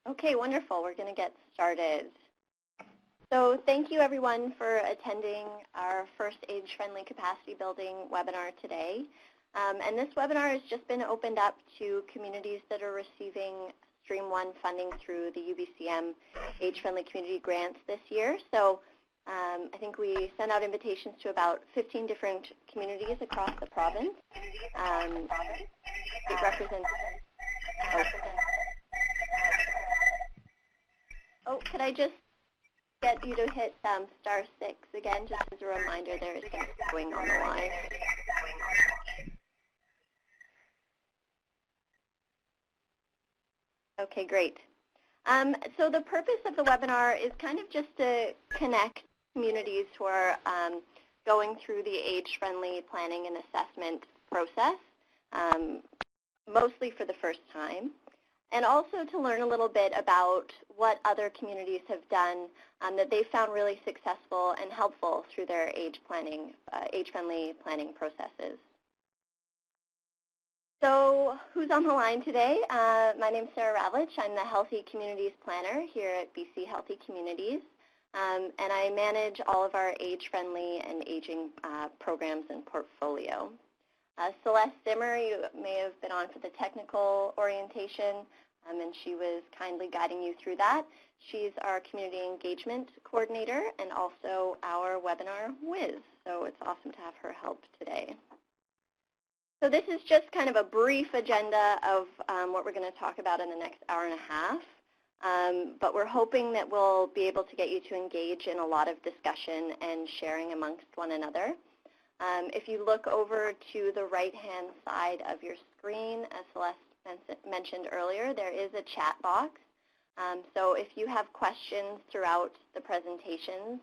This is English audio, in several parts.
Okay, wonderful. We're going to get started. So thank you everyone for attending our first age-friendly capacity building webinar today. And this webinar has just been opened up to communities that are receiving Stream 1 funding through the UBCM Age-Friendly Community Grants this year. So I think we sent out invitations to about 15 different communities across the province. It represents... Oh, could I just get you to hit *6 again, just as a reminder there is something going on the line. Okay, great. So the purpose of the webinar is kind of just to connect communities who are going through the age-friendly planning and assessment process, mostly for the first time, and also to learn a little bit about what other communities have done that they found really successful and helpful through their age-friendly planning processes. So who's on the line today? My name is Sarah Ravlich. I'm the Healthy Communities Planner here at BC Healthy Communities, and I manage all of our age-friendly and aging programs and portfolio. Celeste Zimmer, you may have been on for the technical orientation, and she was kindly guiding you through that. She's our community engagement coordinator and also our webinar whiz, so it's awesome to have her help today. So this is just kind of a brief agenda of what we're going to talk about in the next hour and a half, but we're hoping that we'll be able to get you to engage in a lot of discussion and sharing amongst one another. If you look over to the right-hand side of your screen, as Celeste mentioned earlier, there is a chat box. So if you have questions throughout the presentations,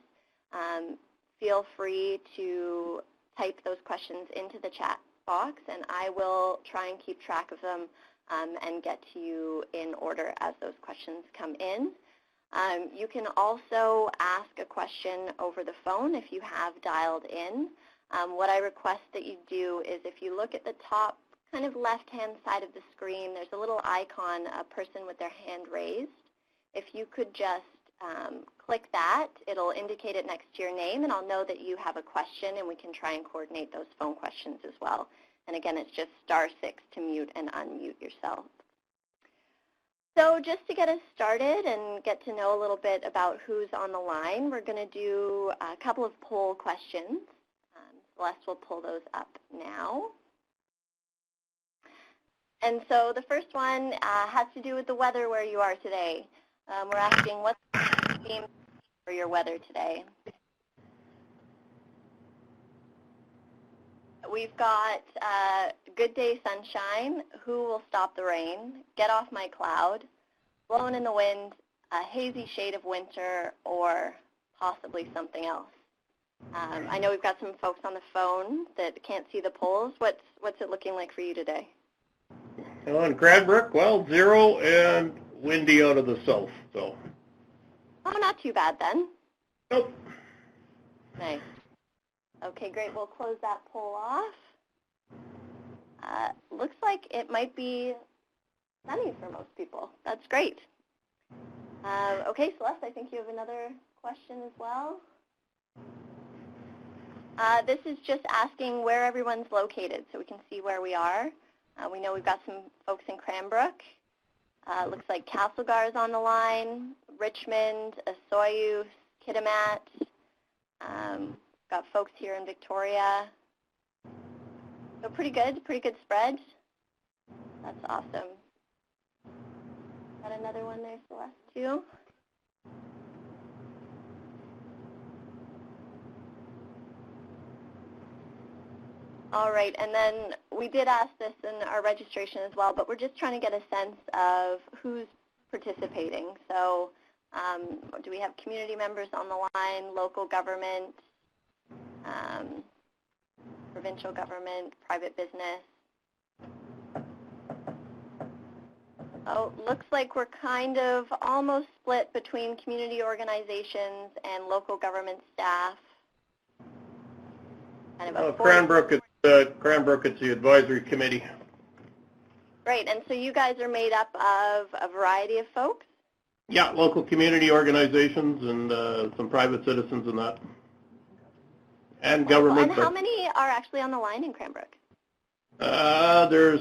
feel free to type those questions into the chat box, and I will try and keep track of them and get to you in order as those questions come in. You can also ask a question over the phone if you have dialed in. What I request that you do is if you look at the top kind of left-hand side of the screen, there's a little icon, a person with their hand raised. If you could just click that, it'll indicate it next to your name, and I'll know that you have a question, and we can try and coordinate those phone questions as well. And again, it's just *6 to mute and unmute yourself. So just to get us started and get to know a little bit about who's on the line, we're going to do a couple of poll questions. Celeste will pull those up now. And so the first one has to do with the weather where you are today. We're asking what's the theme for your weather today. We've got good day sunshine, who will stop the rain, get off my cloud, blowing in the wind, a hazy shade of winter, or possibly something else. I know we've got some folks on the phone that can't see the polls. What's it looking like for you today? In Cranbrook, well, 0 and windy out of the south. So. Oh, not too bad then. Nope. Nice. Okay, great. We'll close that poll off. Looks like it might be sunny for most people. That's great. Okay, Celeste, I think you have another question as well. This is just asking where everyone's located so we can see where we are. We know we've got some folks in Cranbrook. Looks like Castlegar is on the line, Richmond, Osoyoos, Kitimat. Got folks here in Victoria. So pretty good spread. That's awesome. Got another one there, Celeste, too. All right, and then we did ask this in our registration as well, but we're just trying to get a sense of who's participating. So do we have community members on the line, local government, provincial government, private business? Oh, looks like we're kind of almost split between community organizations and local government staff. Kind of Cranbrook, it's the advisory committee. Great, and so you guys are made up of a variety of folks? Yeah, local community organizations and some private citizens and that. And government. And how many are actually on the line in Cranbrook? There's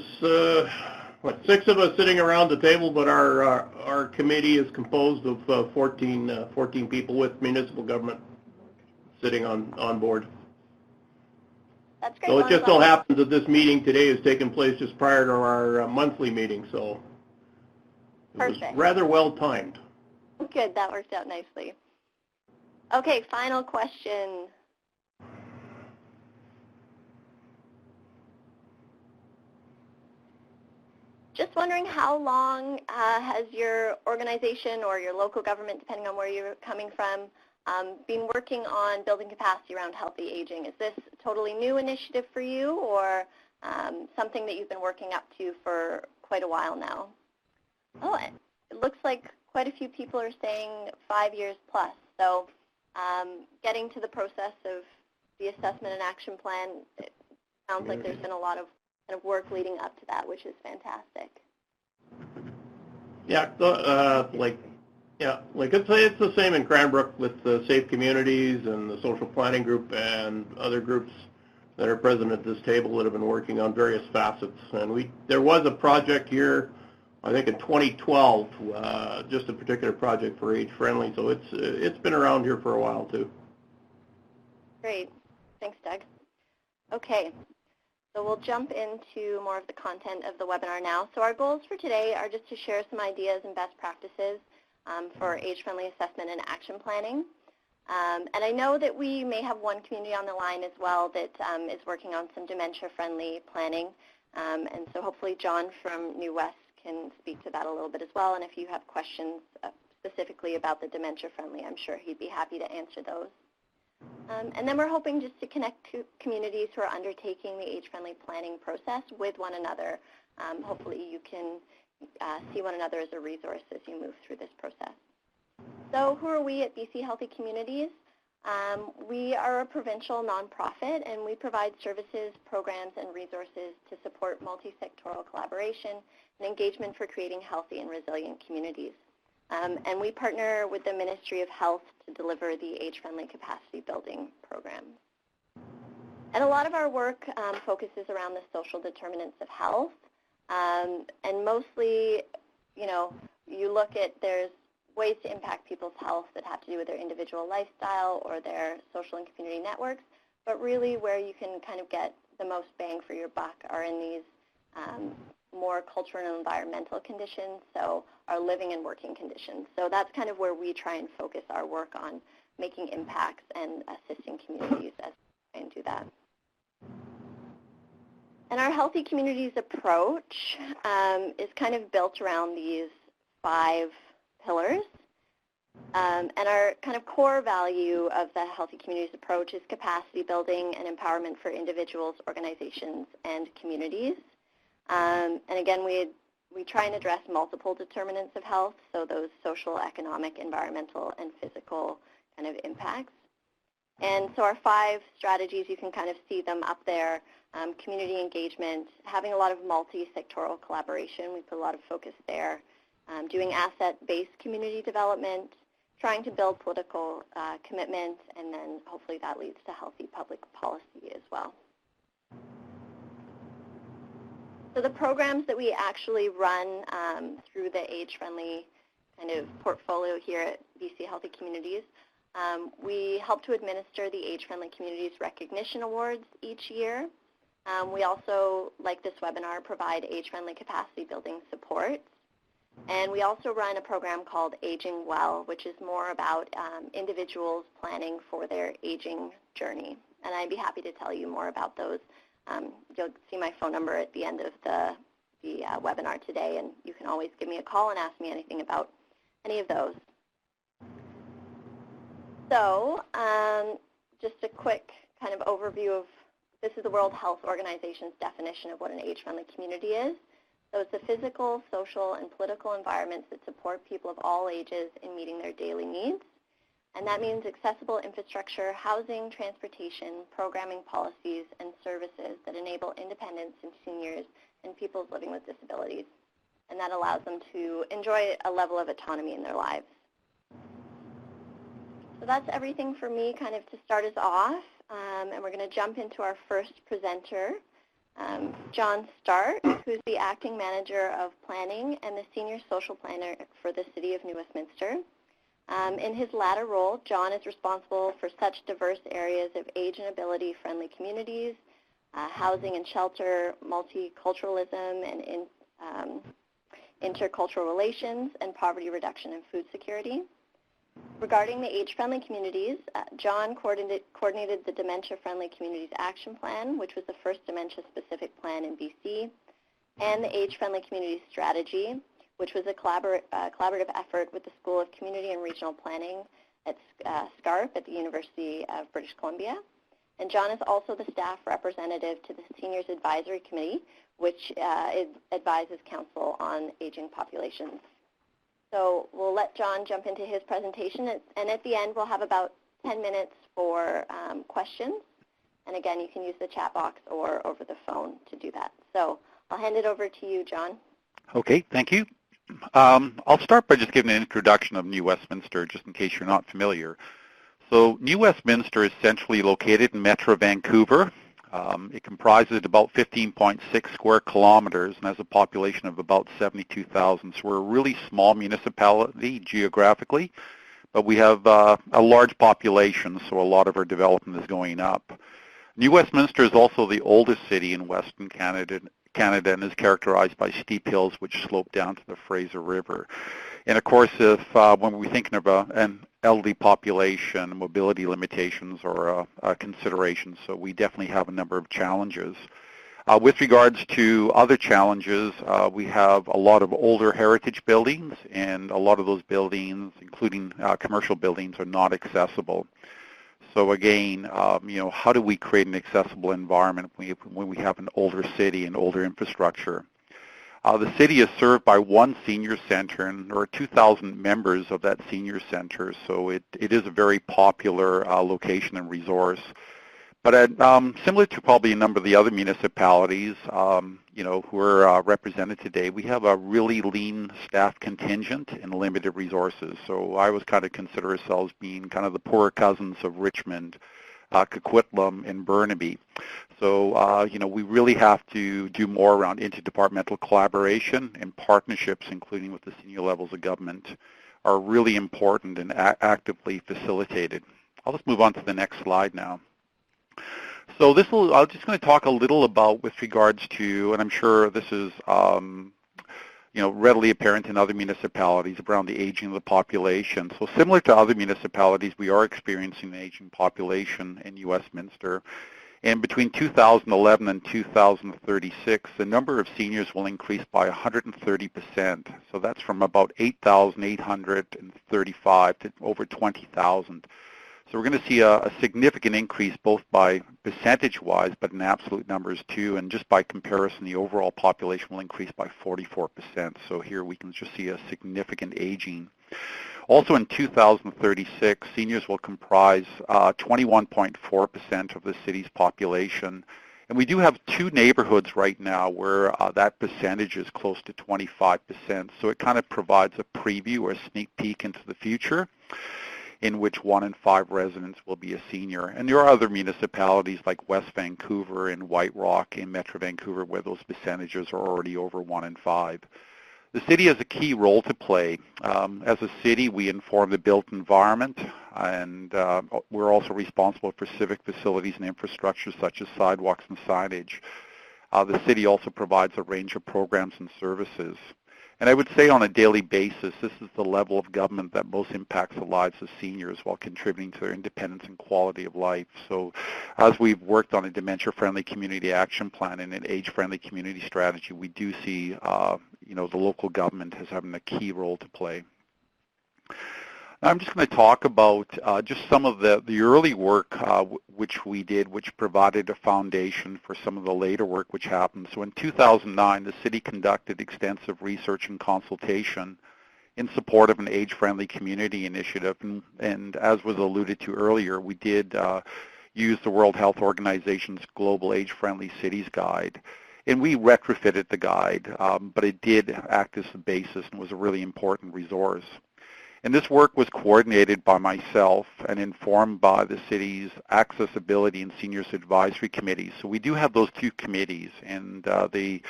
6 of us sitting around the table, but our committee is composed of 14 people with municipal government sitting on board. That's great. So it just so happens that this meeting today is taking place just prior to our monthly meeting, so it was rather well timed. Good, that worked out nicely. Okay, final question. Just wondering, how long has your organization or your local government, depending on where you're coming from, been working on building capacity around healthy aging? Is this a totally new initiative for you, or something that you've been working up to for quite a while now? Oh, it looks like quite a few people are saying 5 years plus. So getting to the process of the assessment and action plan, it sounds like there's been a lot of kind of work leading up to that, which is fantastic. Yeah, it's the same in Cranbrook with the Safe Communities and the Social Planning Group and other groups that are present at this table that have been working on various facets. And there was a project here, I think in 2012, just a particular project for AgeFriendly. So it's been around here for a while too. Great, thanks, Doug. Okay. So we'll jump into more of the content of the webinar now. So our goals for today are just to share some ideas and best practices for age-friendly assessment and action planning. And I know that we may have one community on the line as well that is working on some dementia-friendly planning. And so hopefully John from New West can speak to that a little bit as well. And if you have questions specifically about the dementia-friendly, I'm sure he'd be happy to answer those. And then we're hoping just to connect to communities who are undertaking the age-friendly planning process with one another. Hopefully you can see one another as a resource as you move through this process. So who are we at BC Healthy Communities? We are a provincial nonprofit, and we provide services, programs, and resources to support multi-sectoral collaboration and engagement for creating healthy and resilient communities. And we partner with the Ministry of Health to deliver the age-friendly capacity building program. And a lot of our work focuses around the social determinants of health. And mostly, you look at, there's ways to impact people's health that have to do with their individual lifestyle or their social and community networks. But really where you can kind of get the most bang for your buck are in these more cultural and environmental conditions, so our living and working conditions. So that's kind of where we try and focus our work on making impacts and assisting communities as we try and do that. And our Healthy Communities approach is kind of built around these 5 pillars. And our kind of core value of the Healthy Communities approach is capacity building and empowerment for individuals, organizations, and communities. And again, we try and address multiple determinants of health, so those social, economic, environmental, and physical kind of impacts. And so our 5 strategies, you can kind of see them up there. Community engagement, having a lot of multi-sectoral collaboration, we put a lot of focus there. Doing asset-based community development, trying to build political commitment, and then hopefully that leads to healthy public policy as well. So the programs that we actually run through the age-friendly kind of portfolio here at BC Healthy Communities, we help to administer the Age-Friendly Communities Recognition Awards each year. We also, like this webinar, provide age-friendly capacity building support. And we also run a program called Aging Well, which is more about individuals planning for their aging journey. And I'd be happy to tell you more about those. You'll see my phone number at the end of the webinar today, and you can always give me a call and ask me anything about any of those. So just a quick kind of overview of, this is the World Health Organization's definition of what an age-friendly community is. So it's the physical, social, and political environments that support people of all ages in meeting their daily needs. And that means accessible infrastructure, housing, transportation, programming policies, and services that enable independence in seniors and people living with disabilities. and that allows them to enjoy a level of autonomy in their lives. So that's everything for me kind of to start us off, and we're going to jump into our first presenter, John Stark, who's the Acting Manager of Planning and the Senior Social Planner for the City of New Westminster. In his latter role, John is responsible for such diverse areas of age and ability-friendly communities, housing and shelter, multiculturalism and intercultural relations, and poverty reduction and food security. Regarding the age-friendly communities, John coordinated the Dementia-Friendly Communities Action Plan, which was the first dementia-specific plan in BC, and the Age-Friendly Communities Strategy, which was a collaborative effort with the School of Community and Regional Planning at SCARP at the University of British Columbia. And John is also the staff representative to the Seniors Advisory Committee, which advises Council on Aging Populations. So we'll let John jump into his presentation, and at the end we'll have about 10 minutes for questions. And again, you can use the chat box or over the phone to do that. So I'll hand it over to you, John. Okay, thank you. I'll start by just giving an introduction of New Westminster, just in case you're not familiar. So New Westminster is centrally located in Metro Vancouver. It comprises about 15.6 square kilometers and has a population of about 72,000. So we're a really small municipality geographically, but we have a large population, so a lot of our development is going up. New Westminster is also the oldest city in Western Canada and is characterized by steep hills which slope down to the Fraser River. And of course, if when we're thinking of an elderly population, mobility limitations are a consideration, so we definitely have a number of challenges. With regards to other challenges, we have a lot of older heritage buildings, and a lot of those buildings, including commercial buildings, are not accessible. So again, how do we create an accessible environment when we have an older city and older infrastructure? The city is served by one senior center, and there are 2,000 members of that senior center, so it is a very popular location and resource. But similar to probably a number of the other municipalities, who are represented today, we have a really lean staff contingent and limited resources. So I always kind of consider ourselves being kind of the poorer cousins of Richmond, Coquitlam, and Burnaby. So, we really have to do more around interdepartmental collaboration, and partnerships, including with the senior levels of government, are really important and actively facilitated. I'll just move on to the next slide now. So I'm just going to talk a little about with regards to, and I'm sure this is readily apparent in other municipalities around the aging of the population. So similar to other municipalities, we are experiencing an aging population in New Westminster. And between 2011 and 2036, the number of seniors will increase by 130%. So that's from about 8,835 to over 20,000. So we're going to see a significant increase both by percentage-wise, but in absolute numbers too. And just by comparison, the overall population will increase by 44%. So here we can just see a significant aging. Also in 2036, seniors will comprise 21.4% of the city's population. And we do have two neighborhoods right now where that percentage is close to 25%. So it kind of provides a preview or a sneak peek into the future, in which 1 in 5 residents will be a senior. And there are other municipalities like West Vancouver and White Rock in Metro Vancouver where those percentages are already over 1 in 5. The city has a key role to play. As a city, we inform the built environment, and we're also responsible for civic facilities and infrastructure such as sidewalks and signage. The city also provides a range of programs and services. And I would say on a daily basis, this is the level of government that most impacts the lives of seniors while contributing to their independence and quality of life. So as we've worked on a dementia-friendly community action plan and an age-friendly community strategy, we do see the local government as having a key role to play. I'm just going to talk about just some of the early work which we did, which provided a foundation for some of the later work which happened. So in 2009, the city conducted extensive research and consultation in support of an age-friendly community initiative. And as was alluded to earlier, we did use the World Health Organization's Global Age-Friendly Cities Guide. And we retrofitted the guide, but it did act as the basis and was a really important resource. And this work was coordinated by myself and informed by the city's Accessibility and Seniors Advisory Committee. So we do have those two committees, and they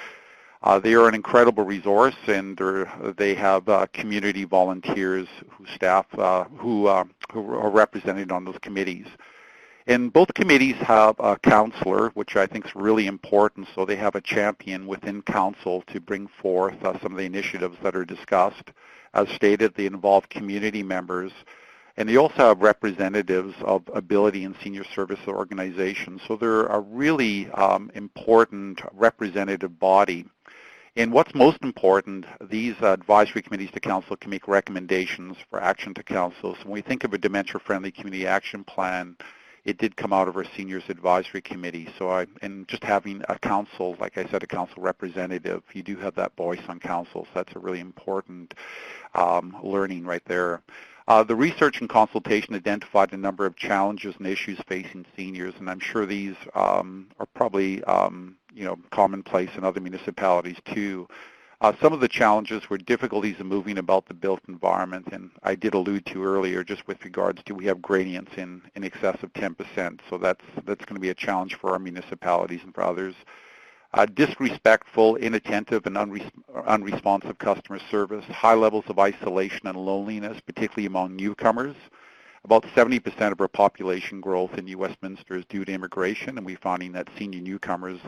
are an incredible resource, and they have community volunteers who are represented on those committees. And both committees have a counselor, which I think is really important, so they have a champion within council to bring forth some of the initiatives that are discussed. As stated, they involve community members, and they also have representatives of ability and senior service organizations. So they're a really important representative body. And what's most important, these advisory committees to council can make recommendations for action to council. So when we think of a dementia-friendly community action plan, it did come out of our seniors advisory committee. So and just having a council, like I said, a council representative, you do have that voice on council. So that's a really important learning right there. The research and consultation identified a number of challenges and issues facing seniors, and I'm sure these are probably commonplace in other municipalities too. Some of the challenges were difficulties in moving about the built environment, and I did allude to earlier just with regards to we have gradients in excess of 10%, so that's going to be a challenge for our municipalities and for others. Disrespectful, inattentive, and unresponsive customer service, high levels of isolation and loneliness, particularly among newcomers. About 70% of our population growth in Westminster is due to immigration, and we're finding that senior newcomers,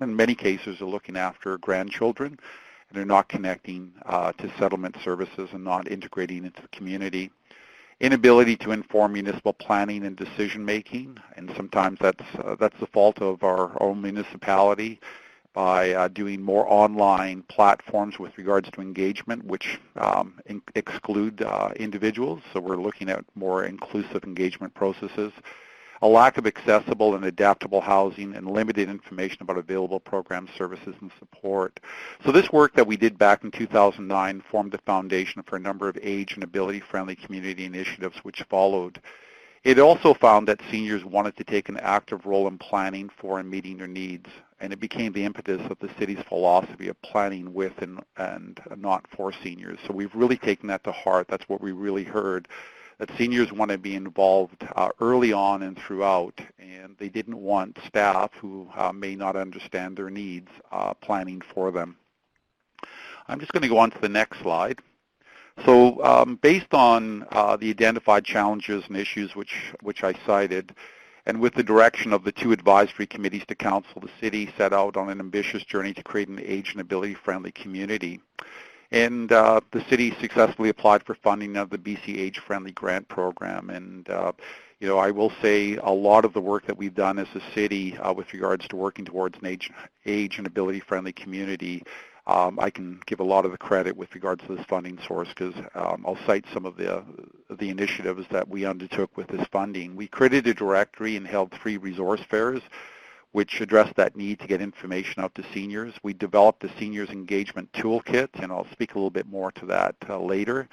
in many cases, are looking after grandchildren, and they're not connecting to settlement services and not integrating into the community. Inability to inform municipal planning and decision making, and sometimes that's the fault of our own municipality by doing more online platforms with regards to engagement, which exclude individuals. So we're looking at more inclusive engagement processes. A lack of accessible and adaptable housing and limited information about available programs, services, and support. So this work that we did back in 2009 formed the foundation for a number of age and ability-friendly community initiatives which followed. It also found that seniors wanted to take an active role in planning for and meeting their needs, and it became the impetus of the city's philosophy of planning with and not for seniors. So we've really taken that to heart. That's what we really heard, that seniors want to be involved early on and throughout, and they didn't want staff who may not understand their needs planning for them. I'm just going to go on to the next slide. So based on the identified challenges and issues which I cited, and with the direction of the two advisory committees to council, the city set out on an ambitious journey to create an age and ability-friendly community. And the city successfully applied for funding of the BC AgeFriendly grant program. And I will say a lot of the work that we've done as a city with regards to working towards an age and ability-friendly community, I can give a lot of the credit with regards to this funding source because I'll cite some of the initiatives that we undertook with this funding. We created a directory and held 3 resource fairs which addressed that need to get information out to seniors. We developed a seniors engagement toolkit, and I'll speak a little bit more to that later.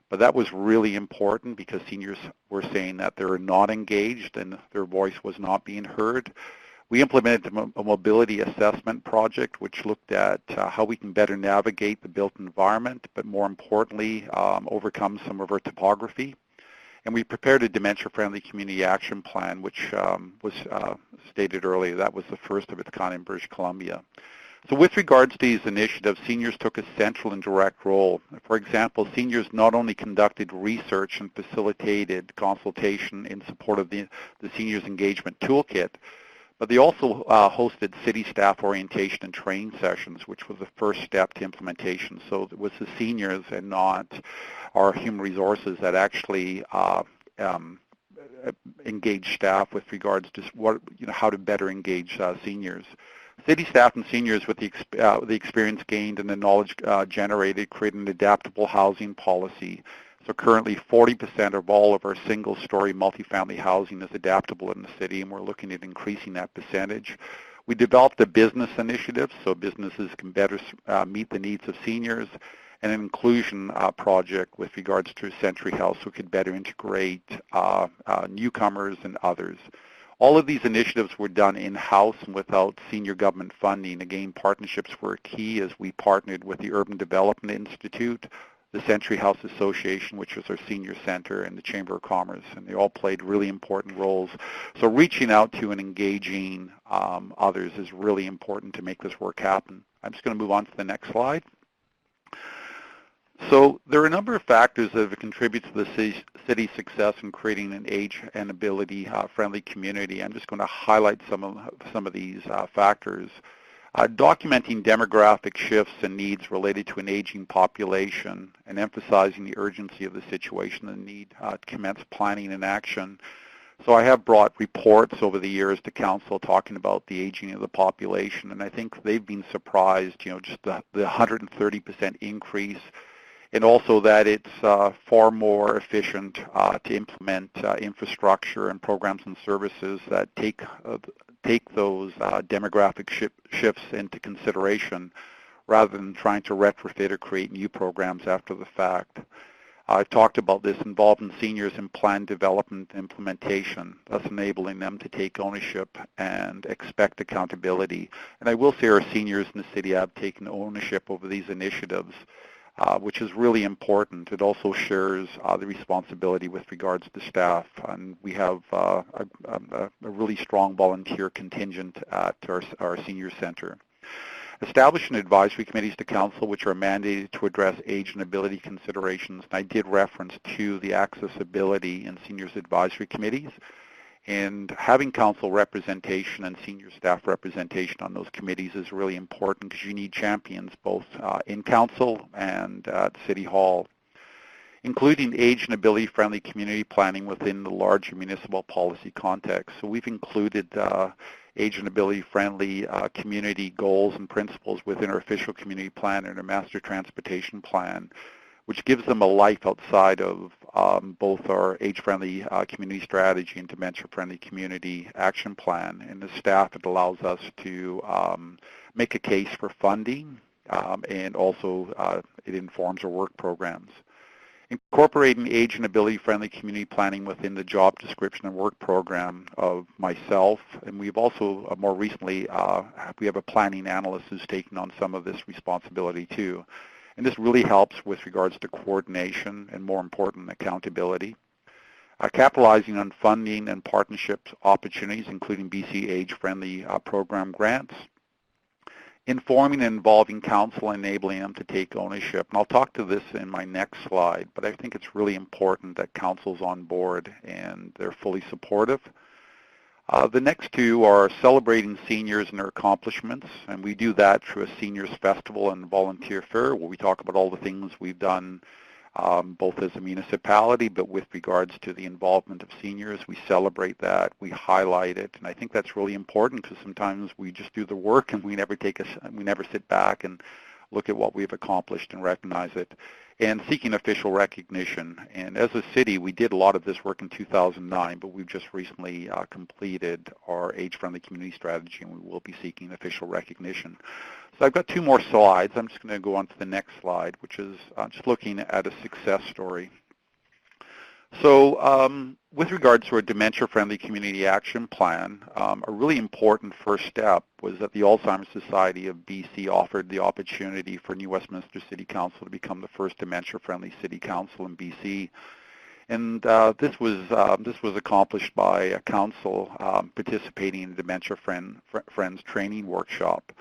But that was really important because seniors were saying that they're not engaged and their voice was not being heard. We implemented a mobility assessment project which looked at how we can better navigate the built environment, but more importantly, overcome some of our topography. And we prepared a dementia-friendly community action plan, which was stated earlier. That was the first of its kind in British Columbia. So with regards to these initiatives, seniors took a central and direct role. For example, seniors not only conducted research and facilitated consultation in support of the Seniors Engagement Toolkit, but they also hosted city staff orientation and training sessions, which was the first step to implementation. So it was the seniors and not our human resources that actually engage staff with regards to how to better engage seniors. City staff and seniors with the experience gained and the knowledge generated created an adaptable housing policy. So currently 40% of all of our single-story multifamily housing is adaptable in the city, and we're looking at increasing that percentage. We developed a business initiative so businesses can better meet the needs of seniors, and an inclusion project with regards to Century Health so we could better integrate newcomers and others. All of these initiatives were done in-house and without senior government funding. Again, partnerships were key as we partnered with the Urban Development Institute, the Century House Association, which was our senior center, and the Chamber of Commerce, and they all played really important roles. So reaching out to and engaging others is really important to make this work happen. I'm just going to move on to the next slide. So there are a number of factors that have contributed to the city's success in creating an age and ability friendly community. I'm just going to highlight some of these factors. Documenting demographic shifts and needs related to an aging population and emphasizing the urgency of the situation and need to commence planning and action. So I have brought reports over the years to council talking about the aging of the population, and I think they've been surprised, just the 130% increase, and also that it's far more efficient to implement infrastructure and programs and services that take those demographic shifts into consideration rather than trying to retrofit or create new programs after the fact. I've talked about this involving seniors in plan development and implementation, thus enabling them to take ownership and expect accountability. And I will say our seniors in the city have taken ownership over these initiatives, which is really important. It also shares the responsibility with regards to staff, and we have a really strong volunteer contingent at our senior center. Establishing advisory committees to council which are mandated to address age and ability considerations. And I did reference to the accessibility and seniors advisory committees. And having council representation and senior staff representation on those committees is really important because you need champions both in council and at City Hall. Including age and ability friendly community planning within the larger municipal policy context. So we've included age and ability friendly community goals and principles within our official community plan and our master transportation plan, which gives them a life outside of both our age-friendly community strategy and dementia-friendly community action plan. And the staff, it allows us to make a case for funding, and also it informs our work programs. Incorporating age and ability-friendly community planning within the job description and work program of myself, and we've also more recently, we have a planning analyst who's taken on some of this responsibility too. And this really helps with regards to coordination and, more important, accountability. Capitalizing on funding and partnership opportunities, including BC Age-Friendly program grants. Informing and involving council, enabling them to take ownership. And I'll talk to this in my next slide, but I think it's really important that council's on board and they're fully supportive. The next two are celebrating seniors and their accomplishments, and we do that through a seniors festival and volunteer fair where we talk about all the things we've done both as a municipality, but with regards to the involvement of seniors. We celebrate that, we highlight it, and I think that's really important because sometimes we just do the work and we never sit back and look at what we've accomplished and recognize it. And seeking official recognition. And as a city, we did a lot of this work in 2009, but we've just recently completed our age-friendly community strategy, and we will be seeking official recognition. So I've got two more slides. I'm just going to go on to the next slide, which is just looking at a success story. So with regards to our dementia-friendly community action plan, a really important first step was that the Alzheimer's Society of BC offered the opportunity for New Westminster City Council to become the first dementia-friendly city council in BC. And this was accomplished by a council participating in the Dementia Friends training workshop.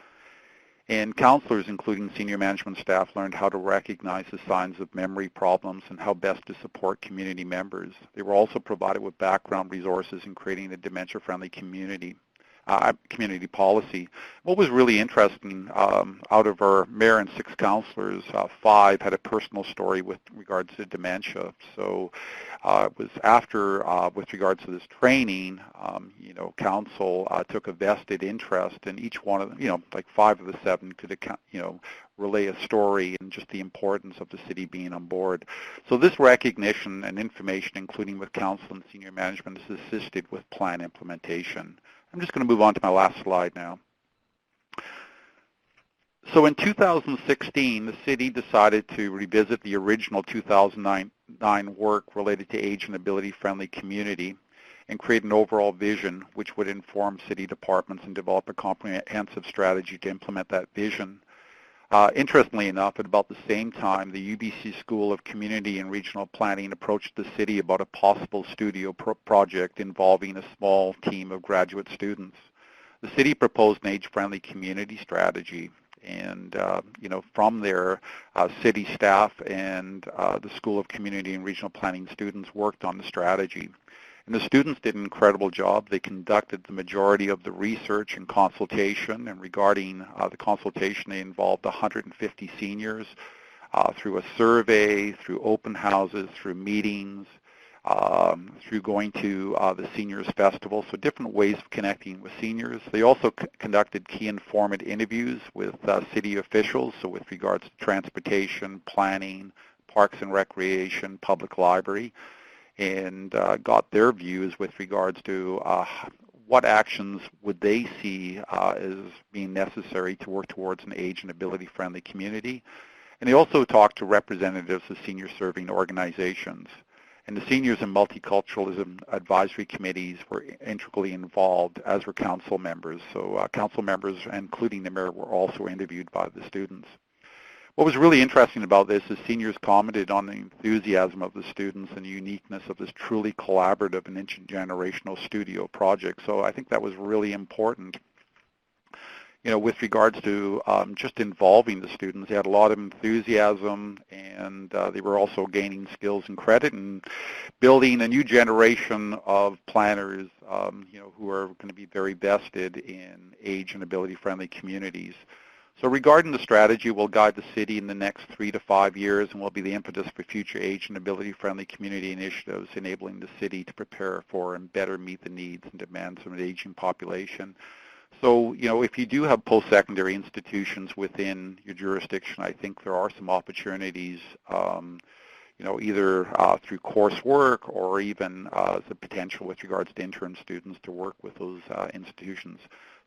And counselors, including senior management staff, learned how to recognize the signs of memory problems and how best to support community members. They were also provided with background resources in creating a dementia-friendly community policy. What was really interesting, out of our mayor and 6 counselors, 5 had a personal story with regards to dementia. So it was after, with regards to this training, council took a vested interest, and each one of them, like 5 of the 7 could, relay a story and just the importance of the city being on board. So this recognition and information, including with council and senior management, has assisted with plan implementation. I'm just going to move on to my last slide now. So in 2016, the city decided to revisit the original 2009 work related to age and ability-friendly community. and create an overall vision which would inform city departments and develop a comprehensive strategy to implement that vision. Interestingly enough, at about the same time, the UBC School of Community and Regional Planning approached the city about a possible studio project involving a small team of graduate students. The city proposed an age-friendly community strategy, and from there, city staff and the School of Community and Regional Planning students worked on the strategy. And the students did an incredible job. They conducted the majority of the research and consultation, and regarding the consultation, they involved 150 seniors through a survey, through open houses, through meetings, through going to the Seniors Festival, so different ways of connecting with seniors. They also conducted key informative interviews with city officials, so with regards to transportation, planning, parks and recreation, public library, and got their views with regards to what actions would they see as being necessary to work towards an age and ability-friendly community. And they also talked to representatives of senior-serving organizations. And the Seniors and Multiculturalism Advisory Committees were integrally involved, as were council members. So council members, including the mayor, were also interviewed by the students. What was really interesting about this is seniors commented on the enthusiasm of the students and the uniqueness of this truly collaborative and intergenerational studio project. So I think that was really important. With regards to just involving the students, they had a lot of enthusiasm, and they were also gaining skills and credit and building a new generation of planners, who are going to be very vested in age and ability-friendly communities. So regarding the strategy, we'll guide the city in the next 3 to 5 years and will be the impetus for future age and ability-friendly community initiatives, enabling the city to prepare for and better meet the needs and demands of an aging population. So, if you do have post-secondary institutions within your jurisdiction, I think there are some opportunities, either through coursework or even the potential with regards to intern students to work with those institutions.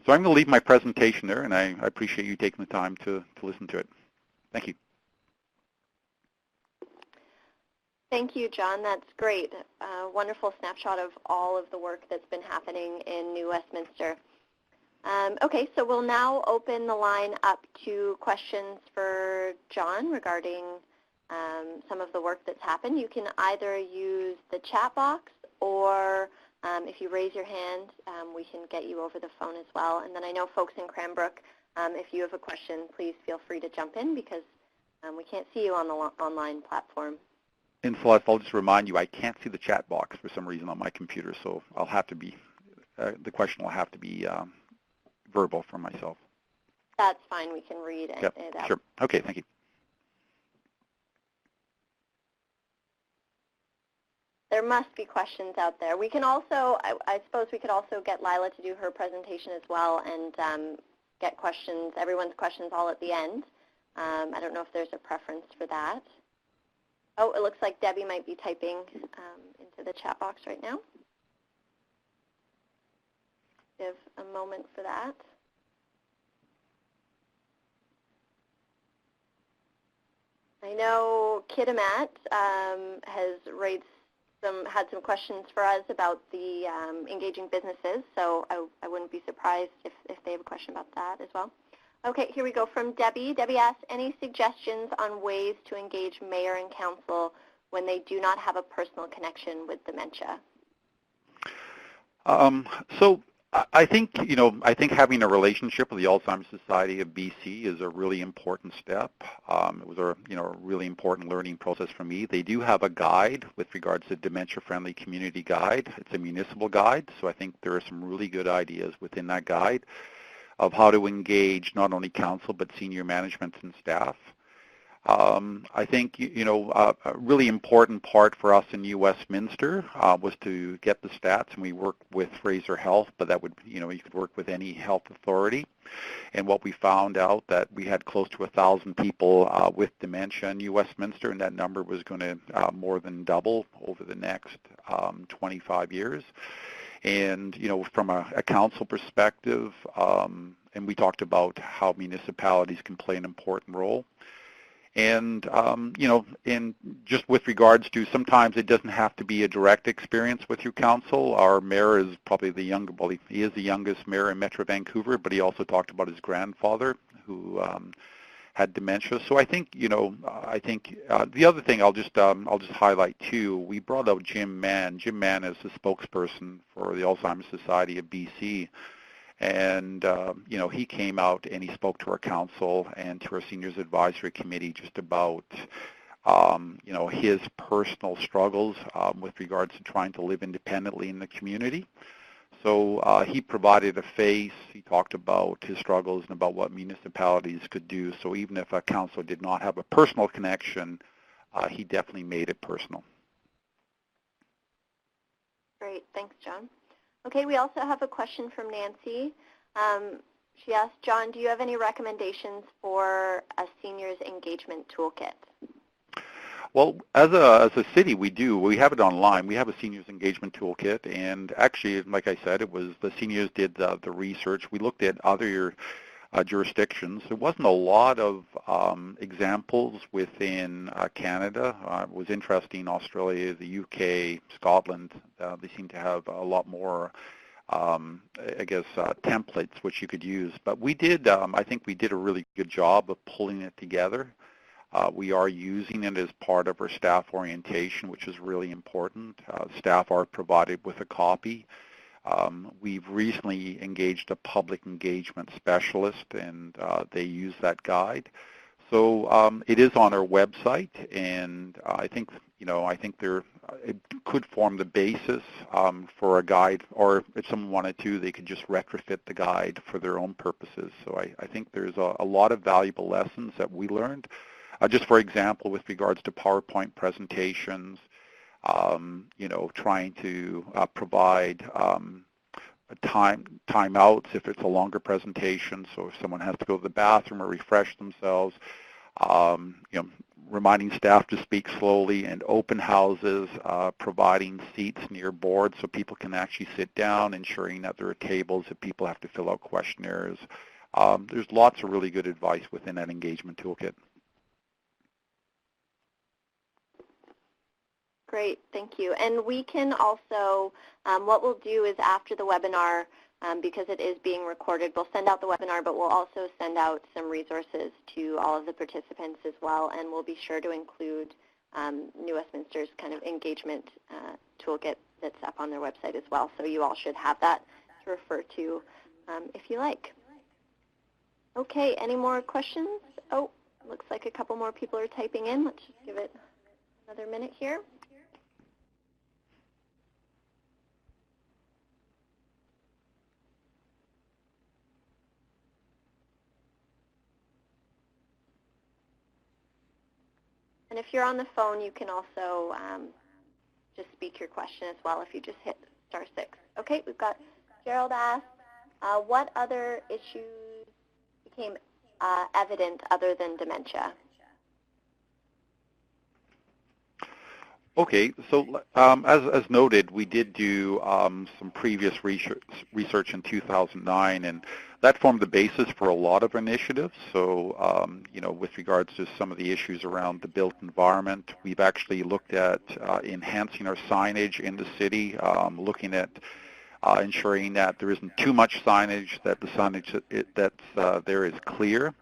So I'm going to leave my presentation there, and I appreciate you taking the time to listen to it. Thank you. Thank you, John. That's great. Wonderful snapshot of all of the work that's been happening in New Westminster. Okay, so we'll now open the line up to questions for John regarding some of the work that's happened. You can either use the chat box, or if you raise your hand, we can get you over the phone as well. And then I know folks in Cranbrook, if you have a question, please feel free to jump in, because we can't see you on the online platform. And Celeste, I'll just remind you, I can't see the chat box for some reason on my computer, so I'll have to be, the question will have to be verbal for myself. That's fine. We can read it, yep, it out. Sure. Okay, thank you. There must be questions out there. We can also, I suppose we could also get Lila to do her presentation as well, and get questions, everyone's questions, all at the end. I don't know if there's a preference for that. Oh, it looks like Debbie might be typing into the chat box right now. Give a moment for that. I know Kitimat has had some questions for us about the engaging businesses, so I wouldn't be surprised if they have a question about that as well. Okay, here we go from Debbie. Debbie asks, any suggestions on ways to engage mayor and council when they do not have a personal connection with dementia? So I think, I think having a relationship with the Alzheimer's Society of BC is a really important step. It was a really important learning process for me. They do have a guide with regards to dementia-friendly community guide. It's a municipal guide, so I think there are some really good ideas within that guide of how to engage not only council but senior management and staff. I think, a really important part for us in New Westminster was to get the stats, and we worked with Fraser Health, but that would, you could work with any health authority. And what we found out that we had close to 1,000 people with dementia in New Westminster, and that number was going to more than double over the next 25 years. And, from a council perspective, and we talked about how municipalities can play an important role. And, and just with regards to sometimes it doesn't have to be a direct experience with your council. Our mayor is probably he is the youngest mayor in Metro Vancouver, but he also talked about his grandfather who had dementia. So I think, the other thing I'll just highlight too, we brought out Jim Mann. Jim Mann is the spokesperson for the Alzheimer's Society of BC. And, he came out and he spoke to our council and to our seniors advisory committee just about, his personal struggles with regards to trying to live independently in the community. So he provided a face. He talked about his struggles and about what municipalities could do. So even if a council did not have a personal connection, he definitely made it personal. Great. Thanks, John. Okay, we also have a question from Nancy. She asked, John, do you have any recommendations for a seniors engagement toolkit? Well, as a city, we do. We have it online. We have a seniors engagement toolkit, and actually, like I said, it was the seniors did the research. We looked at other jurisdictions. There wasn't a lot of examples within Canada. It was interesting, Australia, the UK, Scotland, they seem to have a lot more, templates which you could use. But we did, I think we did a really good job of pulling it together. We are using it as part of our staff orientation, which is really important. Staff are provided with a copy. We've recently engaged a public engagement specialist, and they use that guide. So it is on our website, and I think it could form the basis for a guide, or if someone wanted to, they could just retrofit the guide for their own purposes. So I think there's a lot of valuable lessons that we learned. Just for example, with regards to PowerPoint presentations, trying to provide timeouts if it's a longer presentation. So if someone has to go to the bathroom or refresh themselves, reminding staff to speak slowly, and open houses, providing seats near boards so people can actually sit down, ensuring that there are tables if people have to fill out questionnaires. There's lots of really good advice within that engagement toolkit. Great, thank you. And we can also, what we'll do is after the webinar, because it is being recorded, we'll send out the webinar, but we'll also send out some resources to all of the participants as well, and we'll be sure to include New Westminster's kind of engagement toolkit that's up on their website as well. So you all should have that to refer to if you like. Okay, any more questions? Oh, looks like a couple more people are typing in. Let's just give it another minute here. And if you're on the phone, you can also just speak your question as well if you just hit *6. Okay, we've got Gerald asked, what other issues became evident other than dementia? Okay, so as noted, we did do some previous research in 2009, and that formed the basis for a lot of initiatives. So, with regards to some of the issues around the built environment, we've actually looked at enhancing our signage in the city, looking at ensuring that there isn't too much signage, that the signage that's there is clear.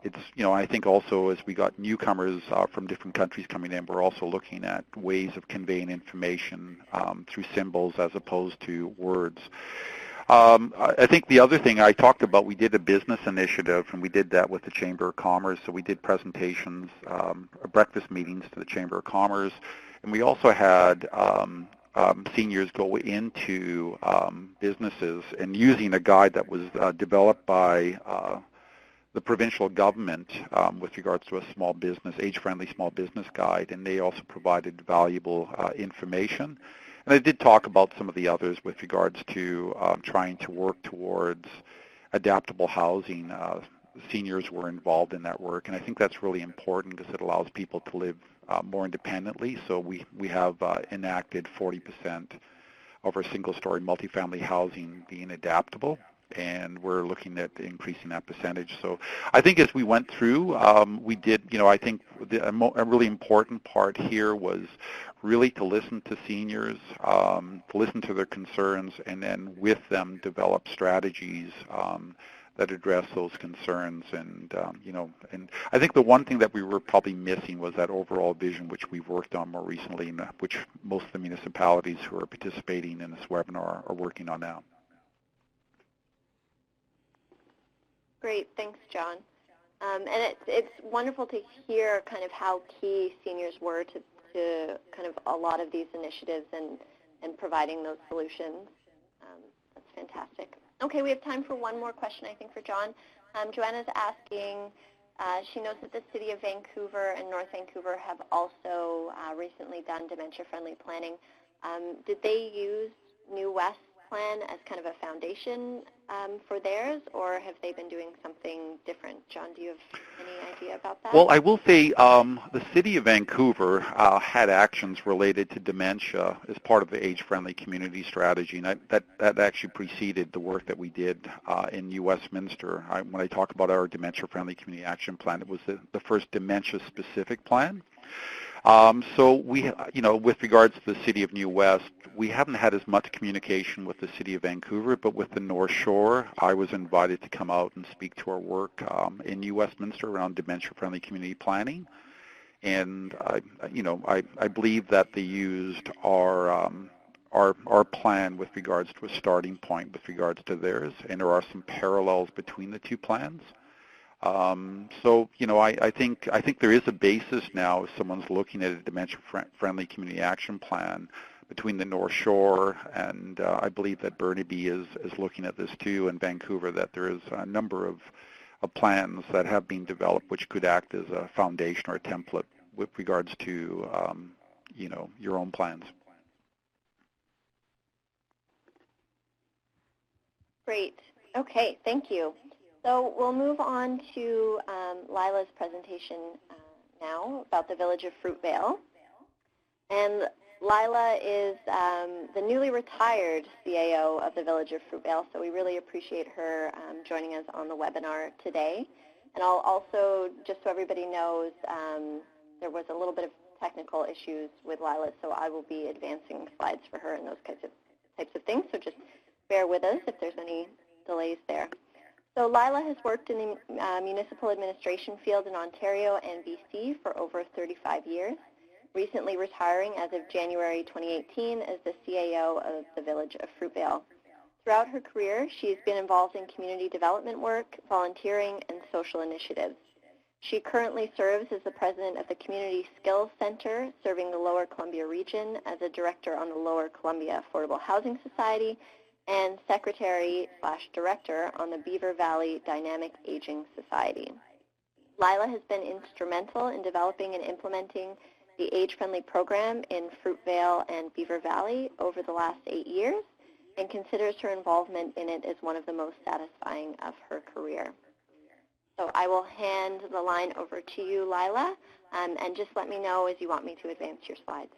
It's, I think also as we got newcomers from different countries coming in, we're also looking at ways of conveying information through symbols as opposed to words. I think the other thing I talked about, we did a business initiative, and we did that with the Chamber of Commerce. So we did presentations, breakfast meetings to the Chamber of Commerce, and we also had seniors go into businesses and using a guide that was developed by the provincial government with regards to a small business, age-friendly small business guide, and they also provided valuable information. And I did talk about some of the others with regards to trying to work towards adaptable housing. Seniors were involved in that work, and I think that's really important because it allows people to live more independently. So we have enacted 40% of our single-story multifamily housing being adaptable. and we're looking at increasing that percentage. So I think as we went through, we did, I think a really important part here was really to listen to seniors, to listen to their concerns, and then with them develop strategies that address those concerns. And, and I think the one thing that we were probably missing was that overall vision, which we've worked on more recently, and which most of the municipalities who are participating in this webinar are working on now. Great, thanks, John. And it's wonderful to hear kind of how key seniors were to kind of a lot of these initiatives and providing those solutions. That's fantastic. Okay, we have time for one more question, I think, for John. Joanna's asking, she knows that the City of Vancouver and North Vancouver have also recently done dementia-friendly planning. Did they use New West Plan as kind of a foundation for theirs, or have they been doing something different? John, do you have any idea about that? Well, I will say the City of Vancouver had actions related to dementia as part of the age-friendly community strategy, and that actually preceded the work that we did in New Westminster. When I talk about our dementia-friendly community action plan, it was the first dementia-specific plan. So we, with regards to the City of New West, we haven't had as much communication with the City of Vancouver, but with the North Shore, I was invited to come out and speak to our work in New Westminster around dementia-friendly community planning. And I believe that they used our plan with regards to a starting point with regards to theirs, and there are some parallels between the two plans. So, I think there is a basis now if someone's looking at a dementia-friendly community action plan between the North Shore, and I believe that Burnaby is looking at this too, and Vancouver, that there is a number of plans that have been developed which could act as a foundation or a template with regards to, your own plans. Great. Okay, thank you. So we'll move on to Lila's presentation now about the Village of Fruitvale. And Lila is the newly retired CAO of the Village of Fruitvale, so we really appreciate her joining us on the webinar today. And I'll also, just so everybody knows, there was a little bit of technical issues with Lila, so I will be advancing slides for her and those types of things, so just bear with us if there's any delays there. So Lila has worked in the municipal administration field in Ontario and BC for over 35 years, recently retiring as of January 2018 as the CAO of the Village of Fruitvale. Throughout her career, she has been involved in community development work, volunteering, and social initiatives. She currently serves as the president of the Community Skills Center, serving the Lower Columbia region, as a director on the Lower Columbia Affordable Housing Society, and secretary/director on the Beaver Valley Dynamic Aging Society. Lila has been instrumental in developing and implementing the age-friendly program in Fruitvale and Beaver Valley over the last 8 years, and considers her involvement in it as one of the most satisfying of her career. So I will hand the line over to you, Lila, and just let me know as you want me to advance your slides.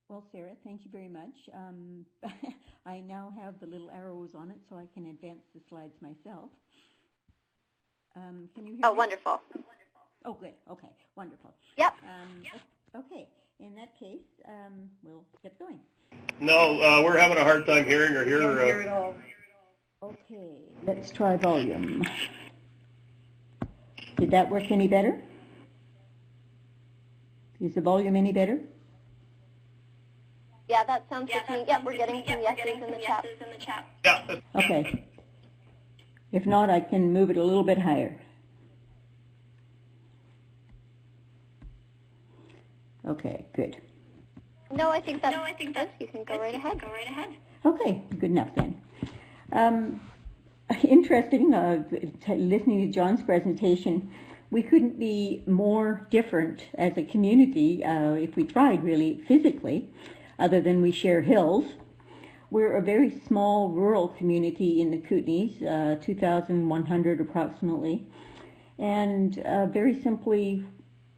Well, Sarah, thank you very much. I now have the little arrows on it, so I can advance the slides myself. Can you hear me? Wonderful. Oh, good. Okay, wonderful. Yep. Okay, in that case, we'll get going. No, we're having a hard time hearing her here. Can't hear it all. Okay, let's try volume. Did that work any better? Is the volume any better? Yeah, that sounds good to me. Yep, we're getting some yeses in the chat. Yeah. Okay. If not, I can move it a little bit higher. Okay, good. No, I think that's good. You can go right ahead. Okay, good enough then. Interesting, listening to John's presentation, we couldn't be more different as a community if we tried really physically, other than we share hills. We're a very small rural community in the Kootenays, 2,100 approximately, and very simply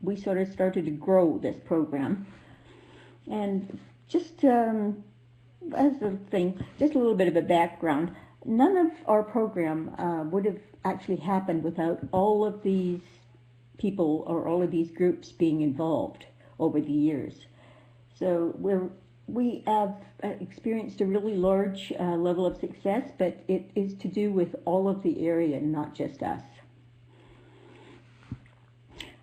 we sort of started to grow this program. And just as a thing, just a little bit of a background, none of our program would have actually happened without all of these people or all of these groups being involved over the years. So we have experienced a really large level of success, but it is to do with all of the area, not just us.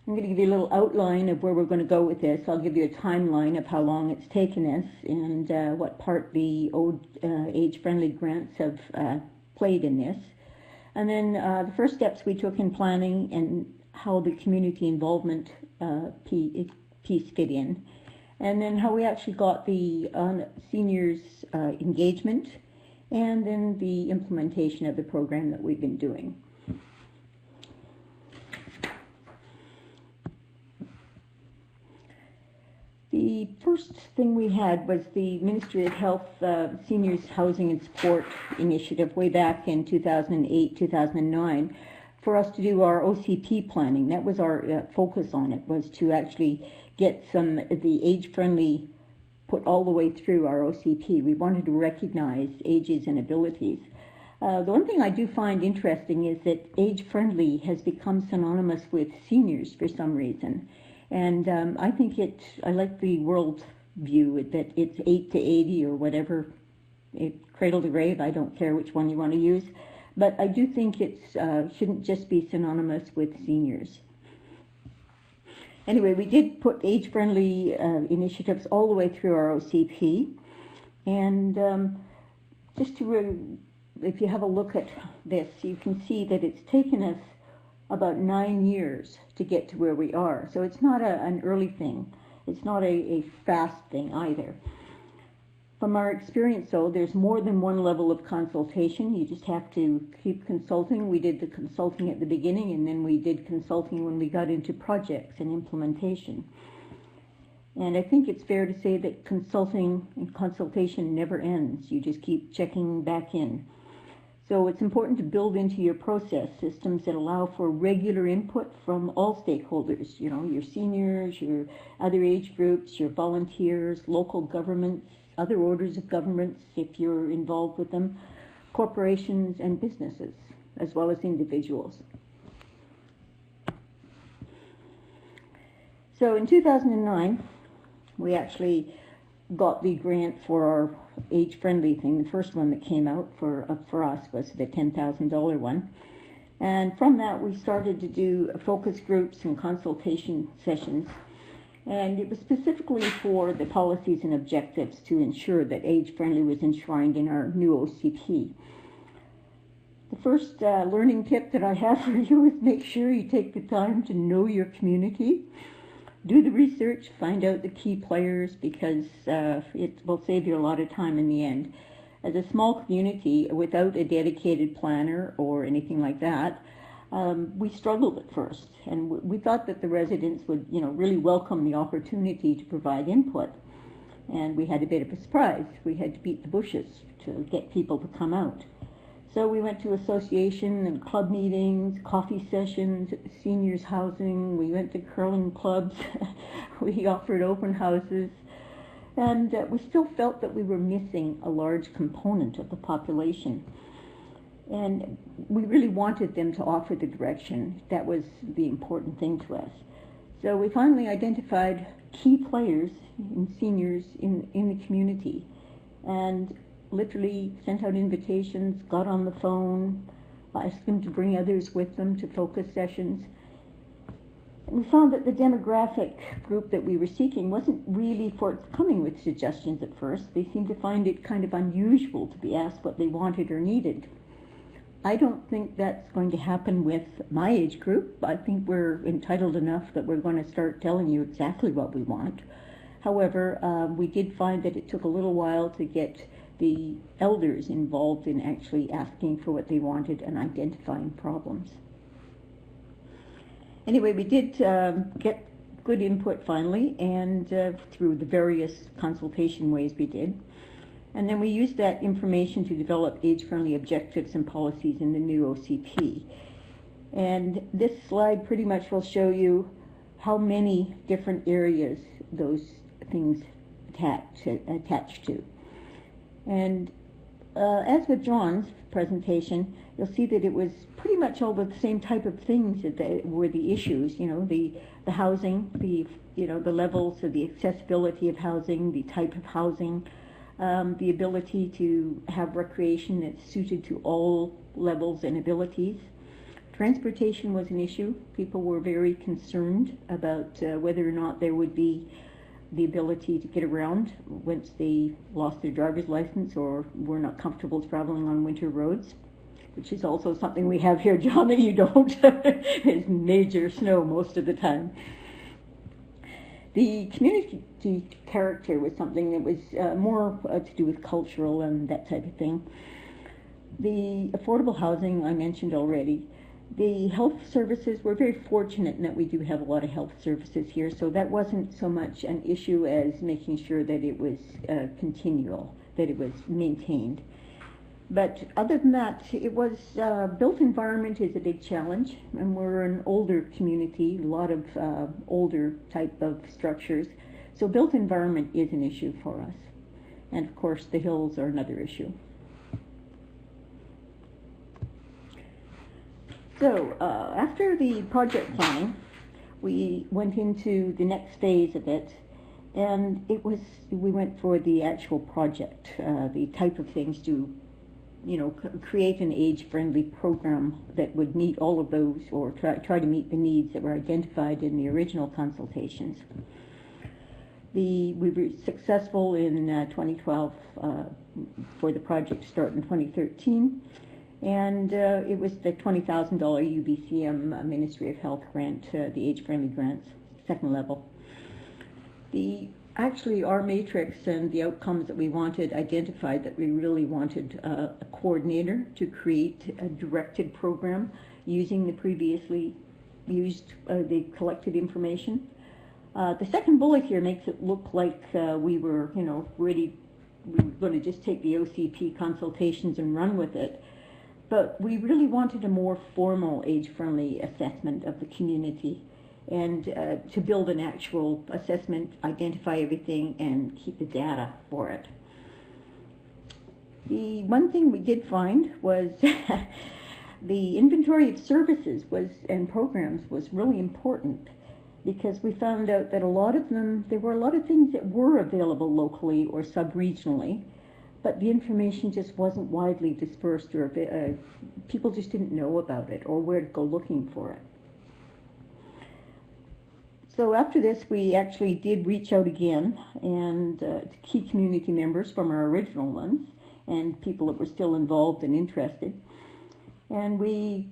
I'm going to give you a little outline of where we're going to go with this. I'll give you a timeline of how long it's taken us and what part the age-friendly grants have played in this. And then the first steps we took in planning and how the community involvement piece fit in. And then how we actually got the seniors engagement, and then the implementation of the program that we've been doing. The first thing we had was the Ministry of Health Seniors Housing and Support Initiative way back in 2008, 2009, for us to do our OCP planning. That was our focus on it, was to actually get the age-friendly put all the way through our OCP. We wanted to recognize ages and abilities. The one thing I do find interesting is that age-friendly has become synonymous with seniors for some reason. And I think I like the world view that it's 8 to 80 or whatever, cradle to grave, I don't care which one you want to use. But I do think it shouldn't just be synonymous with seniors. Anyway, we did put age-friendly initiatives all the way through our OCP. And just to, if you have a look at this, you can see that it's taken us about 9 years to get to where we are. So it's not an early thing. It's not a fast thing either. From our experience, though, there's more than one level of consultation. You just have to keep consulting. We did the consulting at the beginning, and then we did consulting when we got into projects and implementation. And I think it's fair to say that consulting and consultation never ends. You just keep checking back in. So it's important to build into your process systems that allow for regular input from all stakeholders, you know, your seniors, your other age groups, your volunteers, local governments, other orders of governments if you're involved with them, corporations and businesses, as well as individuals. So in 2009, we actually got the grant for our age-friendly thing. The first one that came out for us was the $10,000 one. And from that, we started to do focus groups and consultation sessions. And it was specifically for the policies and objectives to ensure that age-friendly was enshrined in our new OCP. The first learning tip that I have for you is make sure you take the time to know your community. Do the research, find out the key players, because it will save you a lot of time in the end. As a small community, without a dedicated planner or anything like that, we struggled at first, and we thought that the residents would, really welcome the opportunity to provide input. And we had a bit of a surprise. We had to beat the bushes to get people to come out. So we went to association and club meetings, coffee sessions, seniors housing. We went to curling clubs. We offered open houses. And we still felt that we were missing a large component of the population. And we really wanted them to offer the direction. That was the important thing to us. So we finally identified key players in seniors in the community, and literally sent out invitations, got on the phone, asked them to bring others with them to focus sessions. And we found that the demographic group that we were seeking wasn't really forthcoming with suggestions at first. They seemed to find it kind of unusual to be asked what they wanted or needed. I don't think that's going to happen with my age group. I think we're entitled enough that we're going to start telling you exactly what we want. However, we did find that it took a little while to get the elders involved in actually asking for what they wanted and identifying problems. Anyway, we did get good input finally, and through the various consultation ways we did. And then we used that information to develop age-friendly objectives and policies in the new OCP. And this slide pretty much will show you how many different areas those things attach to. And as with John's presentation, you'll see that it was pretty much all the same type of things that were the issues. You know, the housing, the levels of the accessibility of housing, the type of housing, the ability to have recreation that's suited to all levels and abilities. Transportation was an issue. People were very concerned about whether or not there would be the ability to get around once they lost their driver's license or were not comfortable traveling on winter roads, which is also something we have here, John, that you don't. It's major snow most of the time. The community character was something that was more to do with cultural and that type of thing. The affordable housing I mentioned already. The health services, we're very fortunate in that we do have a lot of health services here, so that wasn't so much an issue as making sure that it was continual, that it was maintained. But other than that, it was built environment is a big challenge, and we're an older community, a lot of older type of structures, so built environment is an issue for us. And of course the hills are another issue. So after the project planning, we went into the next phase of it, and we went for the actual project, the type of things to, create an age-friendly program that would meet all of those, or try to meet the needs that were identified in the original consultations. We were successful in 2012 for the project to start in 2013. And it was the $20,000 UBCM Ministry of Health grant, the Age-Friendly grants, second level. Actually, our matrix and the outcomes that we wanted identified that we really wanted a coordinator to create a directed program using the previously used, the collected information. The second bullet here makes it look like we were, ready, we were going to just take the OCP consultations and run with it. But we really wanted a more formal age-friendly assessment of the community, and to build an actual assessment, identify everything, and keep the data for it. The one thing we did find was the inventory of services and programs was really important, because we found out that there were a lot of things that were available locally or sub-regionally, but the information just wasn't widely dispersed, or people just didn't know about it or where to go looking for it. So after this, we actually did reach out again and to key community members from our original ones and people that were still involved and interested. And we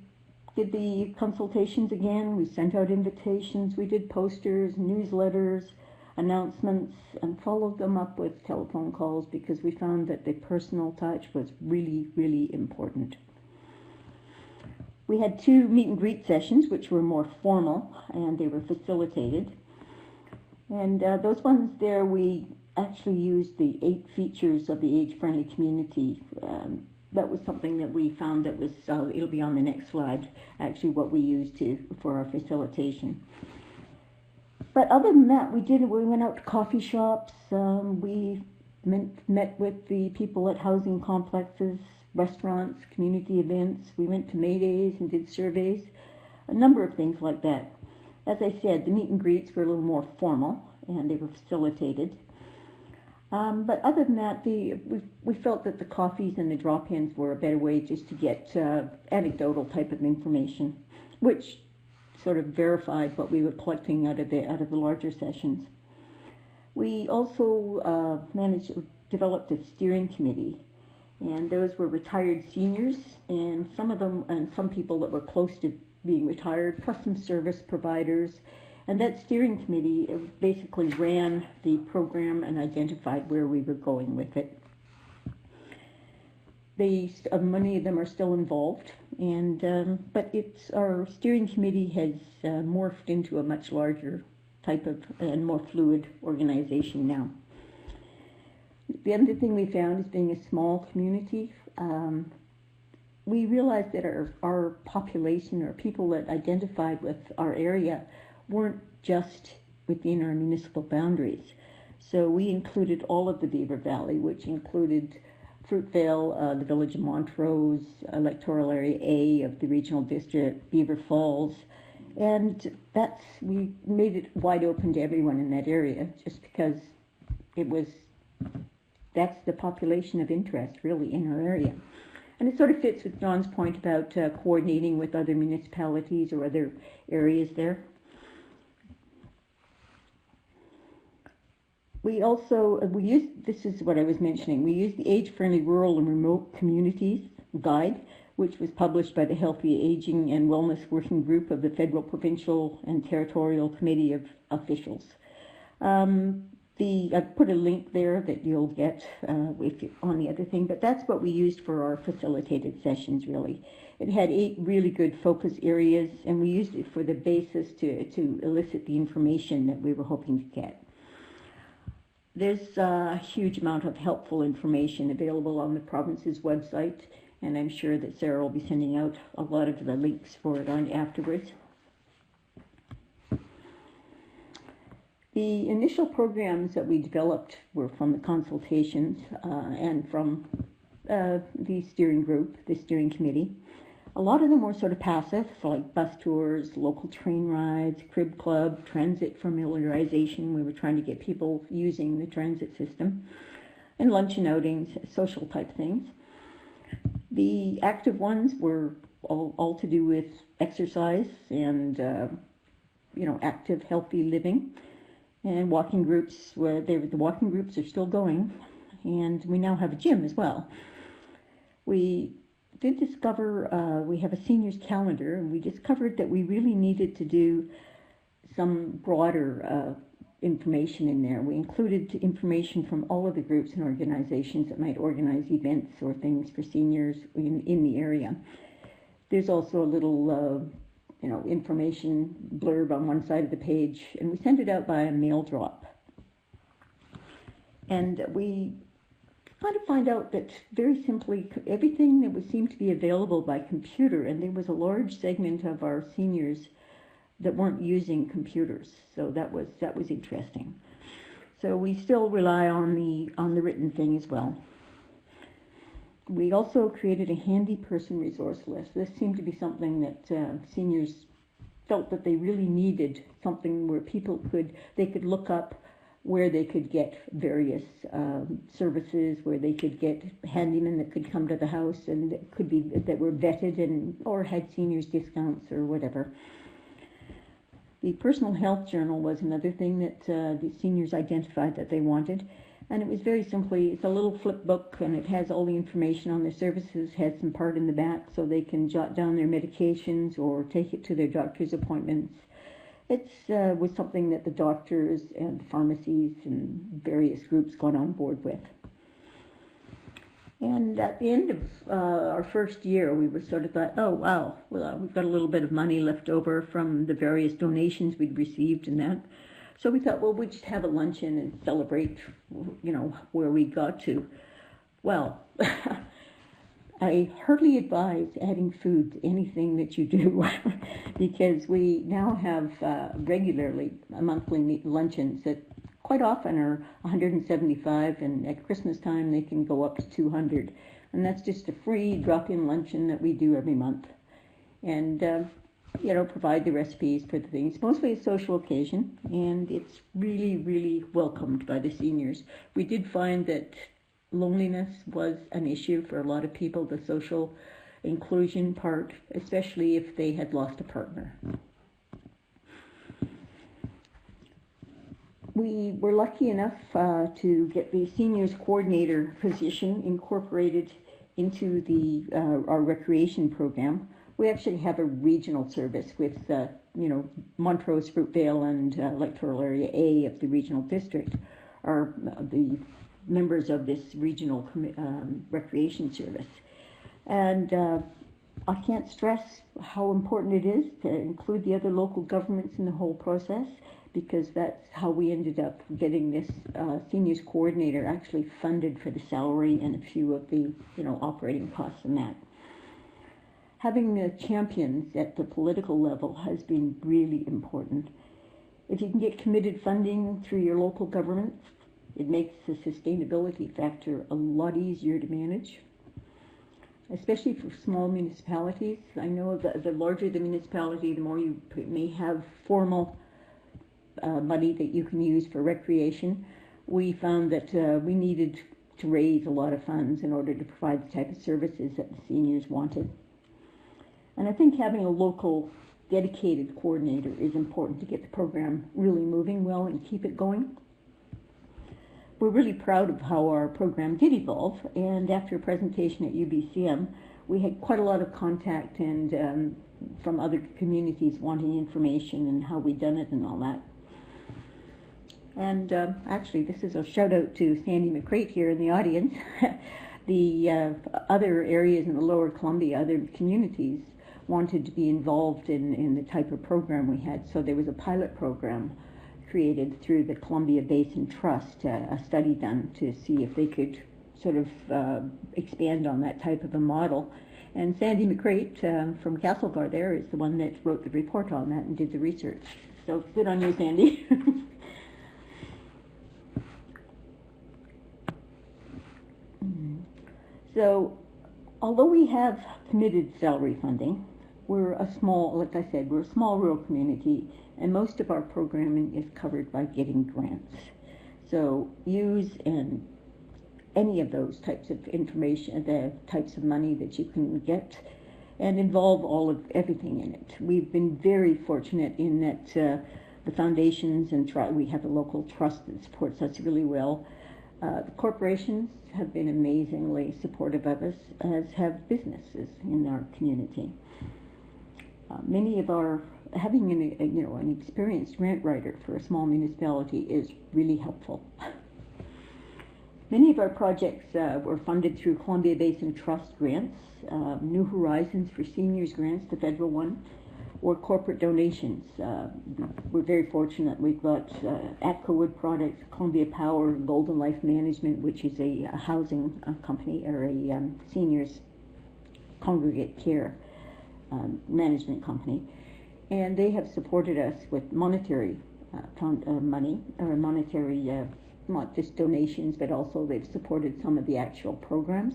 did the consultations again. We sent out invitations. We did posters, newsletters, announcements, and followed them up with telephone calls, because we found that the personal touch was really, really important. We had 2 meet and greet sessions, which were more formal, and they were facilitated. And those ones there, we actually used the 8 features of the age-friendly community. That was something that we found that was, it'll be on the next slide, actually what we used for our facilitation. But other than that, we went out to coffee shops, we met with the people at housing complexes, restaurants, community events. We went to May Days and did surveys, a number of things like that. As I said, the meet and greets were a little more formal, and they were facilitated. But other than that, we felt that the coffees and the drop-ins were a better way just to get anecdotal type of information, which sort of verified what we were collecting out of the larger sessions. We also developed a steering committee, and those were retired seniors, and some people that were close to being retired, plus some service providers. And that steering committee basically ran the program and identified where we were going with it. Many of them are still involved, but our steering committee has morphed into a much larger type of and more fluid organization now. The other thing we found is, being a small community, we realized that our population, or people that identified with our area, weren't just within our municipal boundaries. So we included all of the Beaver Valley, which included Fruitvale, the Village of Montrose, electoral area A of the regional district, Beaver Falls, and we made it wide open to everyone in that area just because that's the population of interest really in our area. And it sort of fits with John's point about coordinating with other municipalities or other areas there. This is what I was mentioning, we used the AgeFriendly Rural and Remote Communities Guide, which was published by the Healthy Aging and Wellness Working Group of the Federal, Provincial, and Territorial Committee of Officials. I've put a link there that you'll get on the other thing, but that's what we used for our facilitated sessions, really. It had 8 really good focus areas, and we used it for the basis to elicit the information that we were hoping to get. There's a huge amount of helpful information available on the province's website, and I'm sure that Sarah will be sending out a lot of the links for it on afterwards. The initial programs that we developed were from the consultations and from the steering group, the steering committee. A lot of them were sort of passive, like bus tours, local train rides, crib club, transit familiarization. We were trying to get people using the transit system, and luncheon outings, social type things. The active ones were all to do with exercise and active, healthy living. And walking groups, the walking groups are still going, and we now have a gym as well. We did discover we have a seniors calendar, and we discovered that we really needed to do some broader information in there. We included information from all of the groups and organizations that might organize events or things for seniors in the area. There's also a little information blurb on one side of the page, and we send it out by a mail drop. And we kind of find out that very simply everything that seemed to be available by computer, and there was a large segment of our seniors that weren't using computers, so that was interesting. So we still rely on the written thing as well. We also created a handy person resource list. This seemed to be something that seniors felt that they really needed, something where people could look up where they could get various services, where they could get handymen that could come to the house and that were vetted or had seniors discounts or whatever. The personal health journal was another thing that the seniors identified that they wanted. And it was very simply, it's a little flip book, and it has all the information on their services, has some part in the back so they can jot down their medications or take it to their doctor's appointments. It was something that the doctors and the pharmacies and various groups got on board with. And at the end of our first year, we were sort of thought, oh, wow, well, we've got a little bit of money left over from the various donations we'd received and that. So we thought, well, we'd just have a luncheon and celebrate, where we got to. Well, I hardly advise adding food to anything that you do because we now have regularly monthly luncheons that quite often are 175, and at Christmas time they can go up to 200. And that's just a free drop-in luncheon that we do every month. And provide the recipes for the things. Mostly a social occasion, and it's really, really welcomed by the seniors. We did find that loneliness was an issue for a lot of people, the social inclusion part, especially if they had lost a partner. We were lucky enough to get the seniors coordinator position incorporated into our recreation program. We actually have a regional service with, Montrose, Fruitvale, and electoral area A of the regional district are the members of this regional recreation service. And I can't stress how important it is to include the other local governments in the whole process, because that's how we ended up getting this seniors coordinator actually funded for the salary and a few of the, operating costs and that. Having the champions at the political level has been really important. If you can get committed funding through your local government, It makes the sustainability factor a lot easier to manage, especially for small municipalities. I know that the larger the municipality, the more you may have formal money that you can use for recreation. We found that we needed to raise a lot of funds in order to provide the type of services that the seniors wanted. And I think having a local dedicated coordinator is important to get the program really moving well and keep it going. We're really proud of how our program did evolve, and after a presentation at UBCM, we had quite a lot of contact and from other communities wanting information and how we'd done it and all that. And actually, this is a shout out to Sandy McCrate here in the audience. The other areas in the Lower Columbia, other communities, wanted to be involved in the type of program we had. So there was a pilot program created through the Columbia Basin Trust, a study done to see if they could sort of expand on that type of a model. And Sandy McCrate from Castlegar there is the one that wrote the report on that and did the research. So good on you, Sandy. So although we have committed salary funding, we're a small, like I said, we're a small rural community, and most of our programming is covered by getting grants. So use any of those types of information, the types of money that you can get, and involve all of everything in it. We've been very fortunate in that the foundations and we have a local trust that supports us really well. The corporations have been amazingly supportive of us, as have businesses in our community. Many of our having an experienced grant writer for a small municipality is really helpful. Many of our projects were funded through Columbia Basin Trust grants, New Horizons for Seniors grants, the federal one, or corporate donations. We're very fortunate. We've got ATCO Wood Products, Columbia Power, Golden Life Management, which is a housing company or a seniors congregate care management company. And they have supported us with monetary money, or monetary, not just donations, but also they've supported some of the actual programs.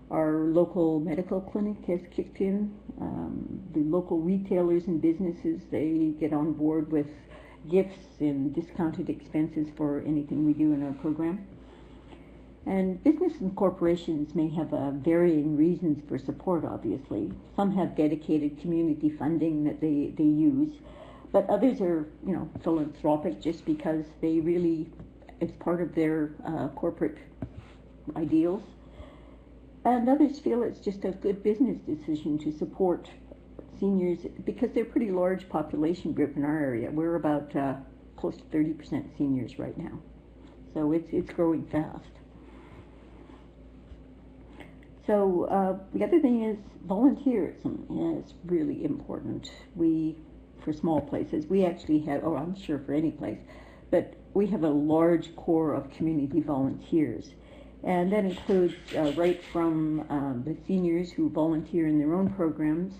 Our local medical clinic has kicked in. The local retailers and businesses, they get on board with gifts and discounted expenses for anything we do in our program. And business and corporations may have varying reasons for support, obviously. Some have dedicated community funding that they use, but others are, philanthropic just because they really, it's part of their corporate ideals. And others feel it's just a good business decision to support seniors because they're a pretty large population group in our area. We're about close to 30% seniors right now. So it's growing fast. So the other thing is volunteerism is really important. For small places, we actually have, I'm sure for any place, but we have a large core of community volunteers. And that includes right from the seniors who volunteer in their own programs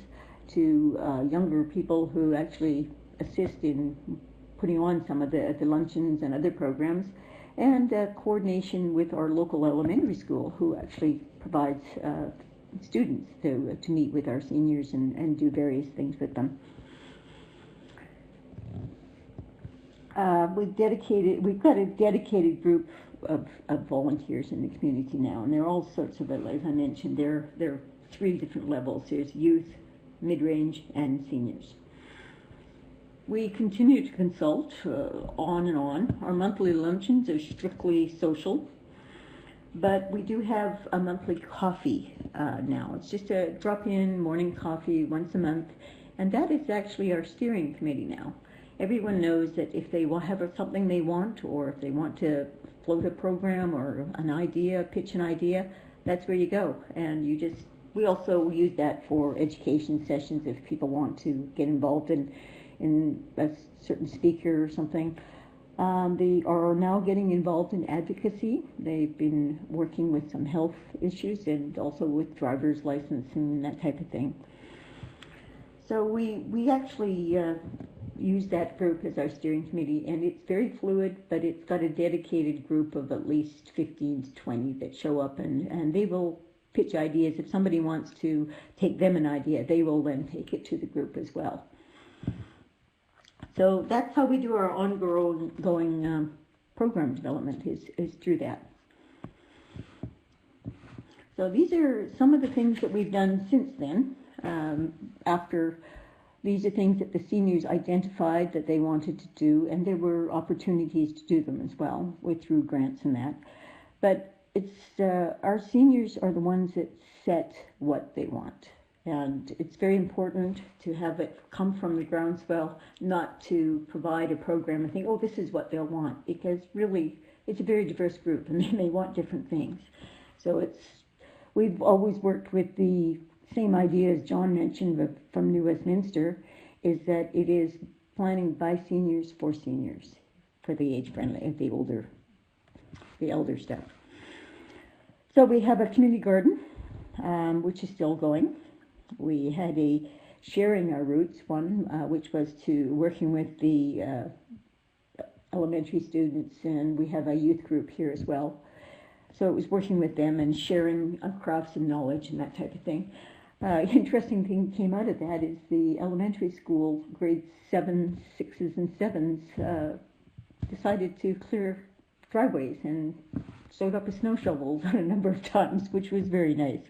to younger people who actually assist in putting on some of the luncheons and other programs, and coordination with our local elementary school who actually provides students to meet with our seniors and do various things with them. We've got a dedicated group of volunteers in the community now, and there are all sorts of, as I mentioned, there are 3 different levels. There's youth, mid-range, and seniors. We continue to consult on and on. Our monthly luncheons are strictly social, but we do have a monthly coffee now. It's just a drop-in morning coffee once a month, and that is actually our steering committee now. Everyone knows that if they will have something they want, or if they want to float a program or an idea, pitch an idea, that's where you go. And we also use that for education sessions if people want to get involved in a certain speaker or something. They are now getting involved in advocacy. They've been working with some health issues and also with driver's license and that type of thing. So we actually use that group as our steering committee, and it's very fluid, but it's got a dedicated group of at least 15 to 20 that show up, and they will pitch ideas. If somebody wants to take them an idea, they will then take it to the group as well. So that's how we do our ongoing program development, is through that. So these are some of the things that we've done since then. These are things that the seniors identified that they wanted to do, and there were opportunities to do them as well through grants and that. But it's our seniors are the ones that set what they want, and it's very important to have it come from the groundswell, not to provide a program and think, oh, this is what they'll want, because really it's a very diverse group and they may want different things. So we've always worked with the same idea as John mentioned from New Westminster, is that it is planning by seniors for seniors, for the age-friendly, the elder stuff. So we have a community garden, which is still going. We had a sharing our roots one, which was to working with the elementary students, and we have a youth group here as well. So it was working with them and sharing crafts and knowledge and that type of thing. Interesting thing came out of that is the elementary school, grades 7, 6s, and 7s, decided to clear driveways and showed up with snow shovels a number of times, which was very nice.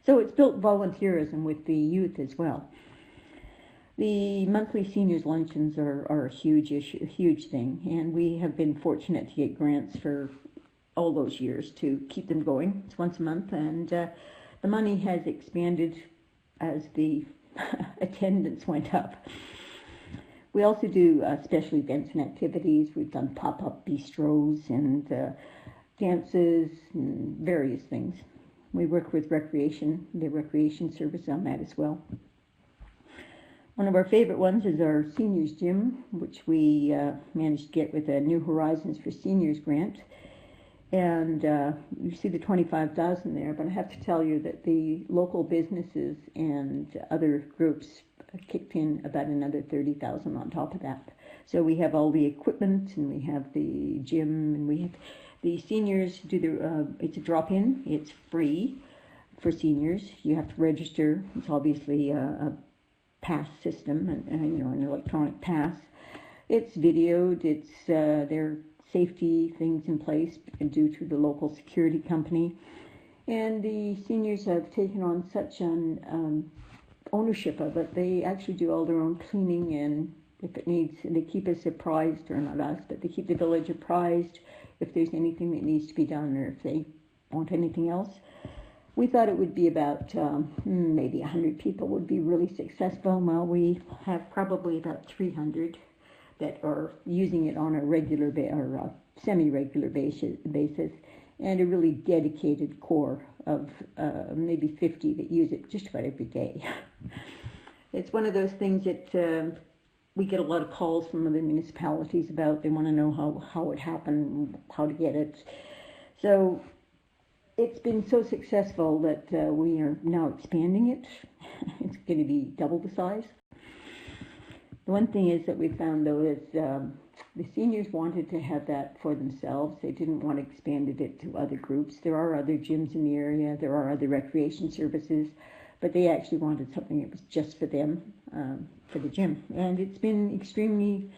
So it's built volunteerism with the youth as well. The monthly seniors luncheons are a huge issue, a huge thing, and we have been fortunate to get grants for all those years to keep them going. It's once a month, and the money has expanded as the attendance went up. We also do special events and activities. We've done pop-up bistros and dances and various things. We work with the recreation service on that as well. One of our favorite ones is our seniors gym, which we managed to get with a New Horizons for Seniors grant. And you see the $25,000 there, but I have to tell you that the local businesses and other groups kicked in about another $30,000 on top of that. So we have all the equipment, and we have the gym, and we have the seniors do it's a drop-in. It's free for seniors. You have to register. It's obviously a pass system, and an electronic pass. It's videoed. It's their safety things in place due to the local security company, and the seniors have taken on such an ownership of it. They actually do all their own cleaning, and if it needs, they keep us apprised, or not us, but they keep the village apprised if there's anything that needs to be done, or if they want anything else. We thought it would be about maybe 100 people would be really successful. Well, we have probably about 300 that are using it on a regular or semi-regular basis, and a really dedicated core of maybe 50 that use it just about every day. It's one of those things that we get a lot of calls from other municipalities about. They want to know how it happened, how to get it. So it's been so successful that we are now expanding it. It's going to be double the size. The one thing is that we found, though, is the seniors wanted to have that for themselves. They didn't want to expand it to other groups. There are other gyms in the area. There are other recreation services, but they actually wanted something that was just for them, for the gym. And it's been extremely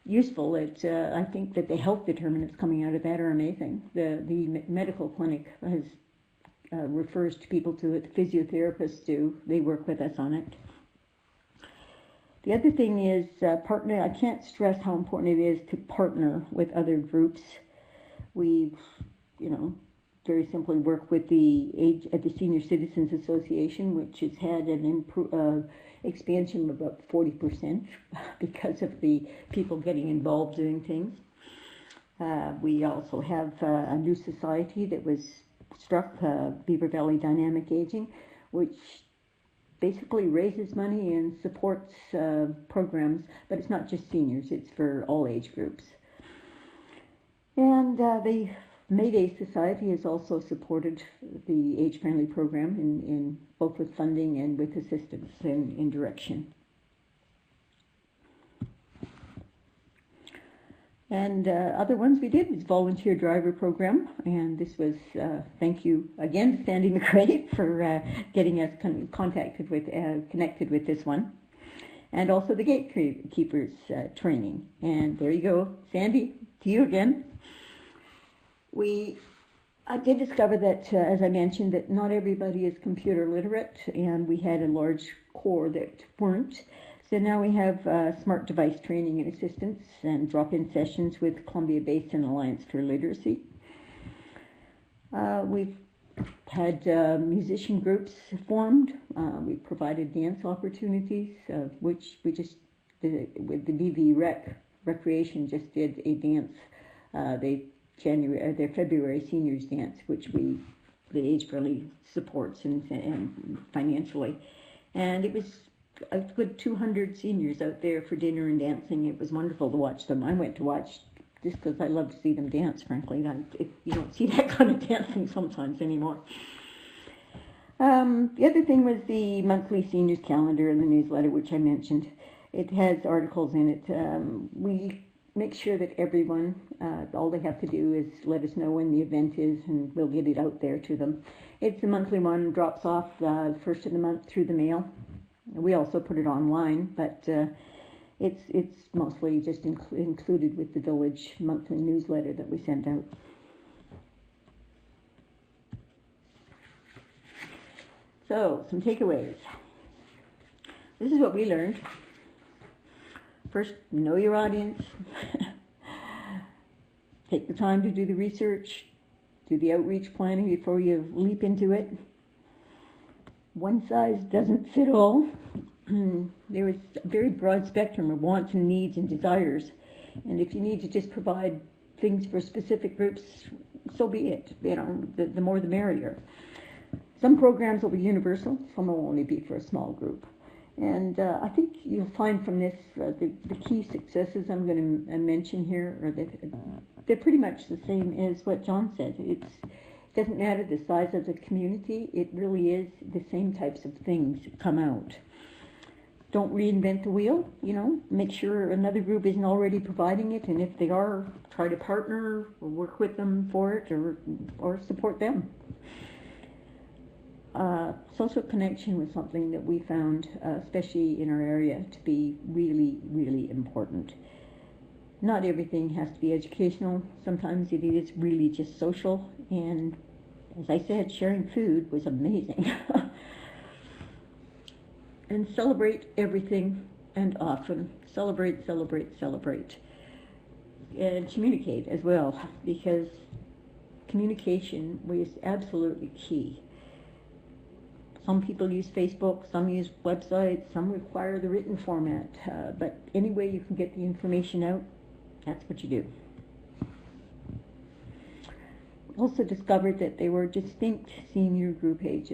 useful. I think that the health determinants coming out of that are amazing. The medical clinic refers to people to it. The physiotherapists do. They work with us on it. The other thing is partner. I can't stress how important it is to partner with other groups. We, very simply work with the Senior Citizens Association, which has had an expansion of about 40% because of the people getting involved doing things. We also have a new society that was struck, Beaver Valley Dynamic Aging, which basically raises money and supports programs, but it's not just seniors, it's for all age groups. And the Mayday Society has also supported the age-friendly program in both with funding and with assistance and in direction. And other ones we did was volunteer driver program, and this was thank you again to Sandy McRae for getting us connected with this one, and also the gatekeepers training. And there you go, Sandy, to you again. I did discover that, as I mentioned, that not everybody is computer literate, and we had a large core that weren't. So now we have smart device training and assistance and drop-in sessions with Columbia Basin Alliance for Literacy. We've had musician groups formed. We provided dance opportunities, which we just did with the BV Recreation just did a dance. Their February seniors dance, which the AgeFriendly supports and financially, and it was a good 200 seniors out there for dinner and dancing. It was wonderful to watch them. I went to watch just because I love to see them dance, frankly. You don't see that kind of dancing sometimes anymore. The other thing was the monthly seniors calendar and the newsletter, which I mentioned. It has articles in it. We make sure that everyone, all they have to do is let us know when the event is, and we'll get it out there to them. It's a monthly one, drops off first of the month through the mail. We also put it online, but it's mostly just included with the village monthly newsletter that we send out. So, some takeaways. This is what we learned. First, know your audience. Take the time to do the research, do the outreach planning before you leap into it. One size doesn't fit all. There is a very broad spectrum of wants and needs and desires, and if you need to just provide things for specific groups, so be it. You know, the more the merrier. Some programs will be universal, some will only be for a small group. And I think you'll find from this the key successes I'm going to mention here are that they're pretty much the same as what John said. It doesn't matter the size of the community, it really is the same types of things that come out. Don't reinvent the wheel, you know, make sure another group isn't already providing it, and if they are, try to partner or work with them for it or support them. Social connection was something that we found, especially in our area, to be really, really important. Not everything has to be educational. Sometimes it is really just social. And as I said, sharing food was amazing. And celebrate everything and often. Celebrate, celebrate, celebrate. And communicate as well, because communication was absolutely key. Some people use Facebook, some use websites, some require the written format, but any way you can get the information out, that's what you do. Also discovered that there were distinct senior groups.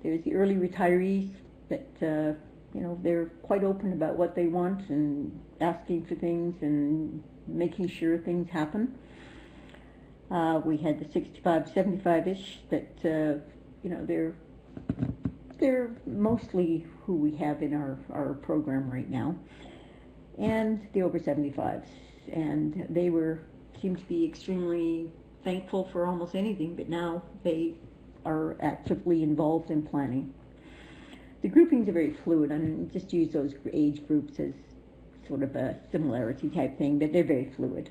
There's the early retirees that, you know, they're quite open about what they want and asking for things and making sure things happen. We had the 65, 75-ish that, you know, they're mostly who we have in our program right now, and the over 75s, and they seemed to be extremely thankful for almost anything, but now they are actively involved in planning. The groupings are very fluid. I mean, just use those age groups as sort of a similarity type thing, but they're very fluid.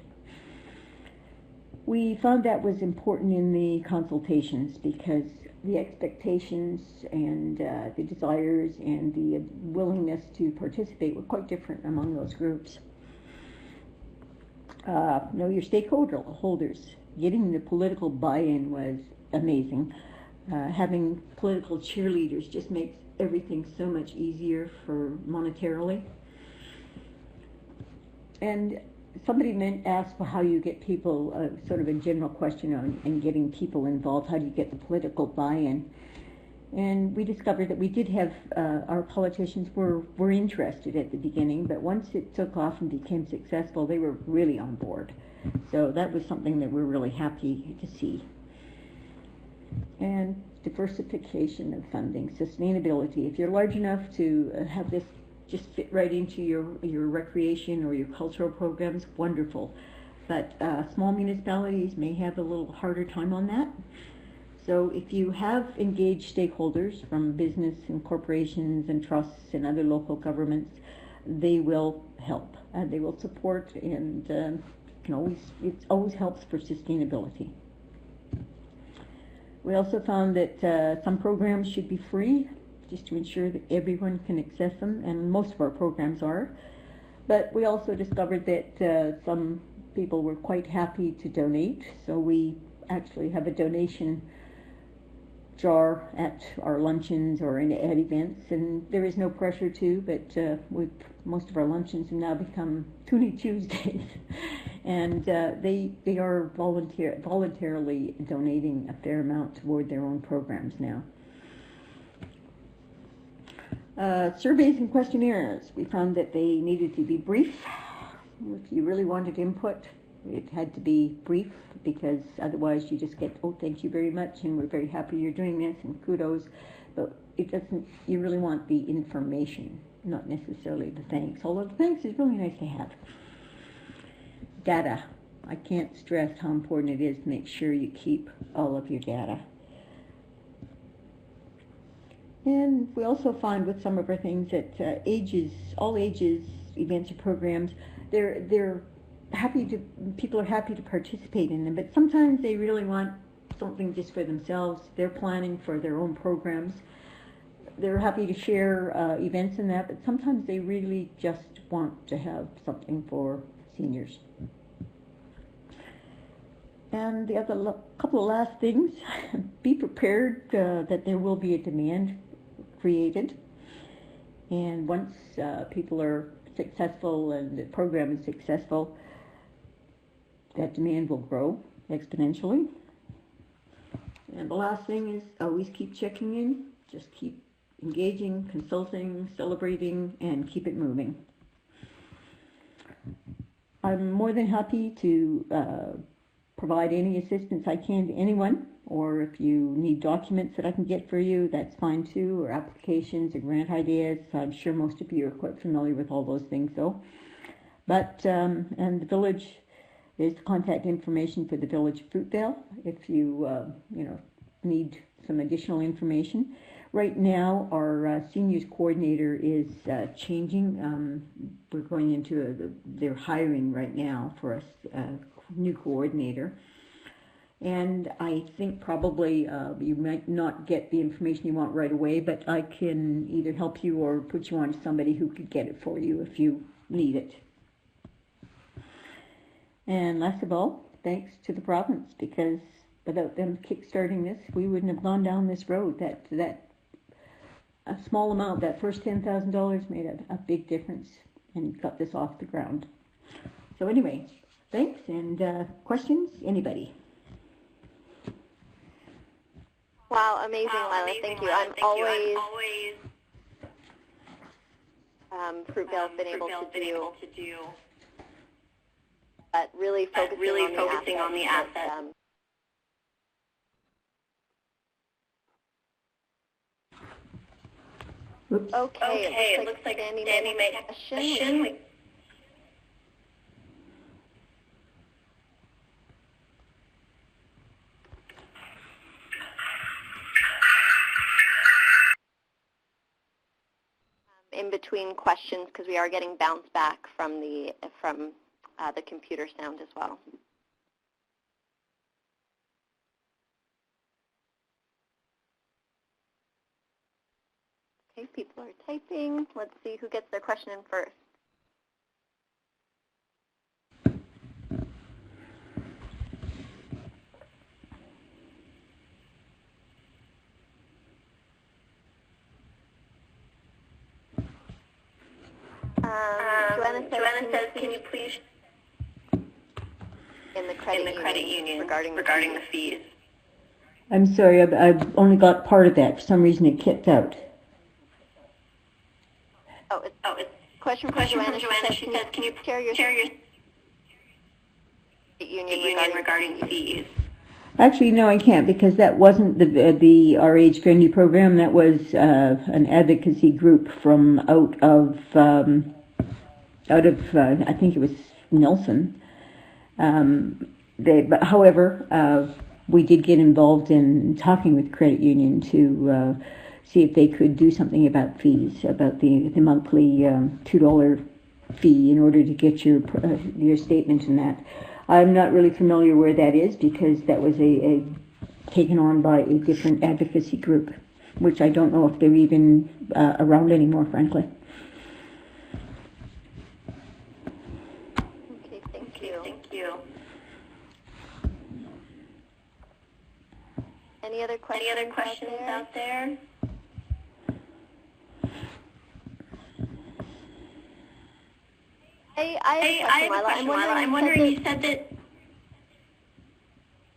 We found that was important in the consultations because the expectations and the desires and the willingness to participate were quite different among those groups. Know your stakeholders. Getting the political buy-in was amazing. Having political cheerleaders just makes everything so much easier for monetarily. And somebody asked how you get people, sort of a general question on getting people involved. How do you get the political buy-in? And we discovered that we did have, our politicians were interested at the beginning, but once it took off and became successful, they were really on board. So that was something that we're really happy to see. And diversification of funding, sustainability. If you're large enough to have this just fit right into your recreation or your cultural programs, wonderful. But small municipalities may have a little harder time on that. So if you have engaged stakeholders from business and corporations and trusts and other local governments, they will help. They will support, and it always helps for sustainability. We also found that some programs should be free, just to ensure that everyone can access them, and most of our programs are. But we also discovered that some people were quite happy to donate, so we actually have a donation jar at our luncheons or at events, and there is no pressure to, but most of our luncheons have now become Toonie Tuesdays, and they are voluntarily donating a fair amount toward their own programs now. Surveys and questionnaires, we found that they needed to be brief. If you really wanted input, it had to be brief, because otherwise you just get, oh, thank you very much, and we're very happy you're doing this, and kudos. But it doesn't, you really want the information, not necessarily the thanks, although the thanks is really nice to have. Data. I can't stress how important it is to make sure you keep all of your data. And we also find with some of our things that all ages events or programs, they're happy to, people are happy to participate in them, but sometimes they really want something just for themselves. They're planning for their own programs. They're happy to share events in that, but sometimes they really just want to have something for seniors. And the other couple of last things, be prepared that there will be a demand created. And once people are successful and the program is successful, that demand will grow exponentially. And the last thing is always keep checking in, just keep engaging, consulting, celebrating, and keep it moving. I'm more than happy to provide any assistance I can to anyone, or if you need documents that I can get for you, that's fine too, or applications or grant ideas. I'm sure most of you are quite familiar with all those things though. But, and the village, there's contact information for the Village of Fruitvale if you, need some additional information. Right now, our seniors coordinator is changing. We're going into they're hiring right now for a new coordinator. And I think probably you might not get the information you want right away, but I can either help you or put you on to somebody who could get it for you if you need it. And last of all, thanks to the province, because without them kickstarting this, we wouldn't have gone down this road. That a small amount, that first $10,000 made a big difference and got this off the ground. So anyway, thanks, and questions, anybody? Wow, amazing, Lila. Thank you. I'm always Fruitvale's been able to do but really focusing on the assets. Okay, it looks like Sandy made a question. In between questions, because we are getting bounce back from the computer sound as well. Okay, people are typing. Let's see who gets their question in first. Joanna says, can you please in the credit union regarding the fees? I'm sorry, I've only got part of that. For some reason it kicked out. It's question for Joanna. She says, can you share your union regarding fees? Actually, no, I can't, because that wasn't our age-friendly program. That was an advocacy group from out of I think it was Nelson. But however, we did get involved in talking with credit union to see if they could do something about fees, about the monthly $2 fee in order to get your statement and that. I'm not really familiar where that is, because that was taken on by a different advocacy group, which I don't know if they're even around anymore, frankly. Okay, thank you. Thank you. Any other questions out there? I have a question, Lila. I'm wondering, you said that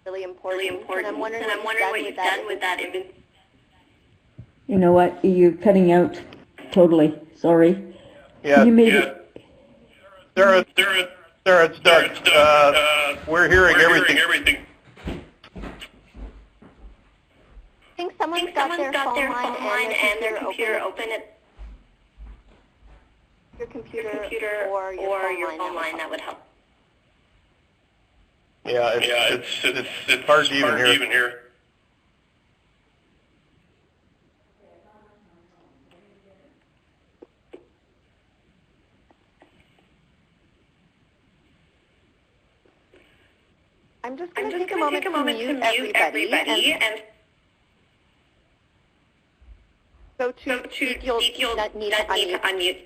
really important, and I'm wondering what you've done with that inventory. You know what? You're cutting out totally. Sorry. Yeah. You made it. Sarah, it's Doug. We're hearing everything. I think someone's got their phone line and their computer open. Your computer or your phone line, that would help. Yeah, it's hard to even hear. I'm just going to take a moment to mute everybody and go to speak. You'll need to unmute.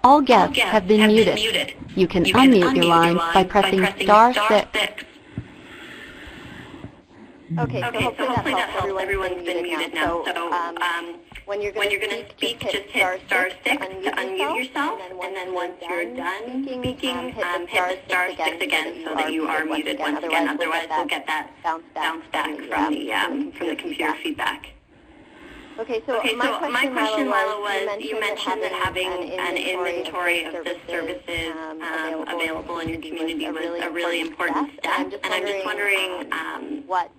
All guests have been muted. You can unmute your line by pressing *6. Okay, so hopefully that helps. Everyone's been muted now. So when you're going to speak, just hit *6 to unmute yourself, and then once you're done speaking, hit the *6 again so that you are muted once again. Otherwise, we'll get that bounce back from the computer feedback. Okay, so my question, Lila, was you mentioned that having an inventory of the services available in your community was a really important step, and I'm just wondering what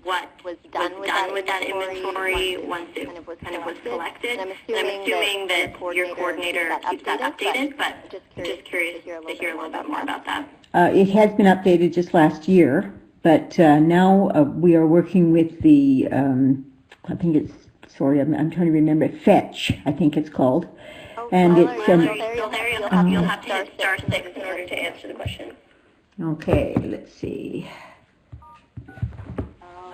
was done with that inventory once it kind of was collected. And I'm assuming that your coordinator keeps that updated, but just curious to hear a little bit more about that. It has been updated just last year, but now we are working with the, I think it's, sorry, I'm trying to remember, Fetch, I think it's called. And it's you'll have to hit *6 in order to answer the question. Okay, let's see.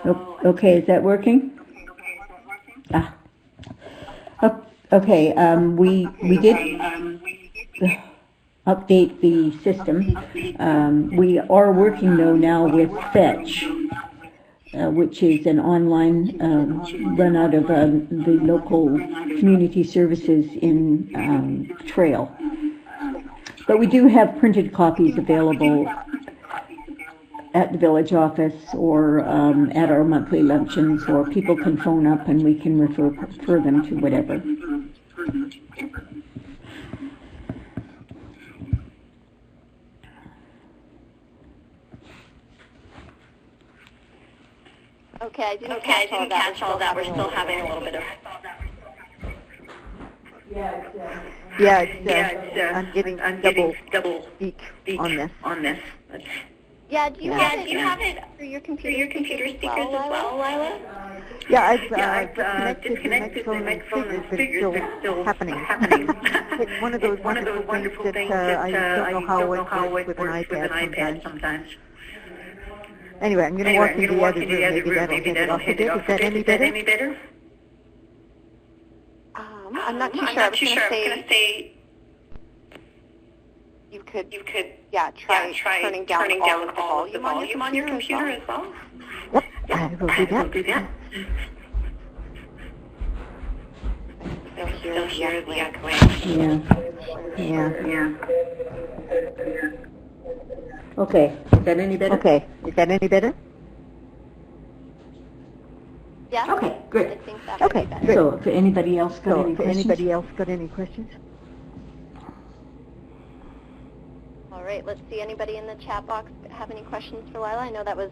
Okay, is that working? Okay, we did update the system. We are working though now with Fetch, which is an online run out of the local community services in Trail. But we do have printed copies available at the village office or at our monthly luncheons, or people can phone up and we can refer them to whatever. Okay, I didn't catch all that. We're still having a little bit of... I'm getting double speak on this. Yeah, do you have it for your computer speakers as well, Lila? Yeah, I've disconnected the microphone speakers, but it's still happening. It's one of those wonderful things that I don't know how it works with an iPad sometimes. Anyway, I'm going to walk into the other room. Maybe that'll hit it off a bit. Is that any better? I'm not too sure. I was going to say you could try turning down all of the volume on your computer as well. Yep, I will do that. They'll hear the echoing. Yeah. Okay, is that any better? Okay, is that any better? Yeah. Okay, great. I think that would be better. So if anybody else got any questions? All right, let's see. Anybody in the chat box have any questions for Lila? I know that was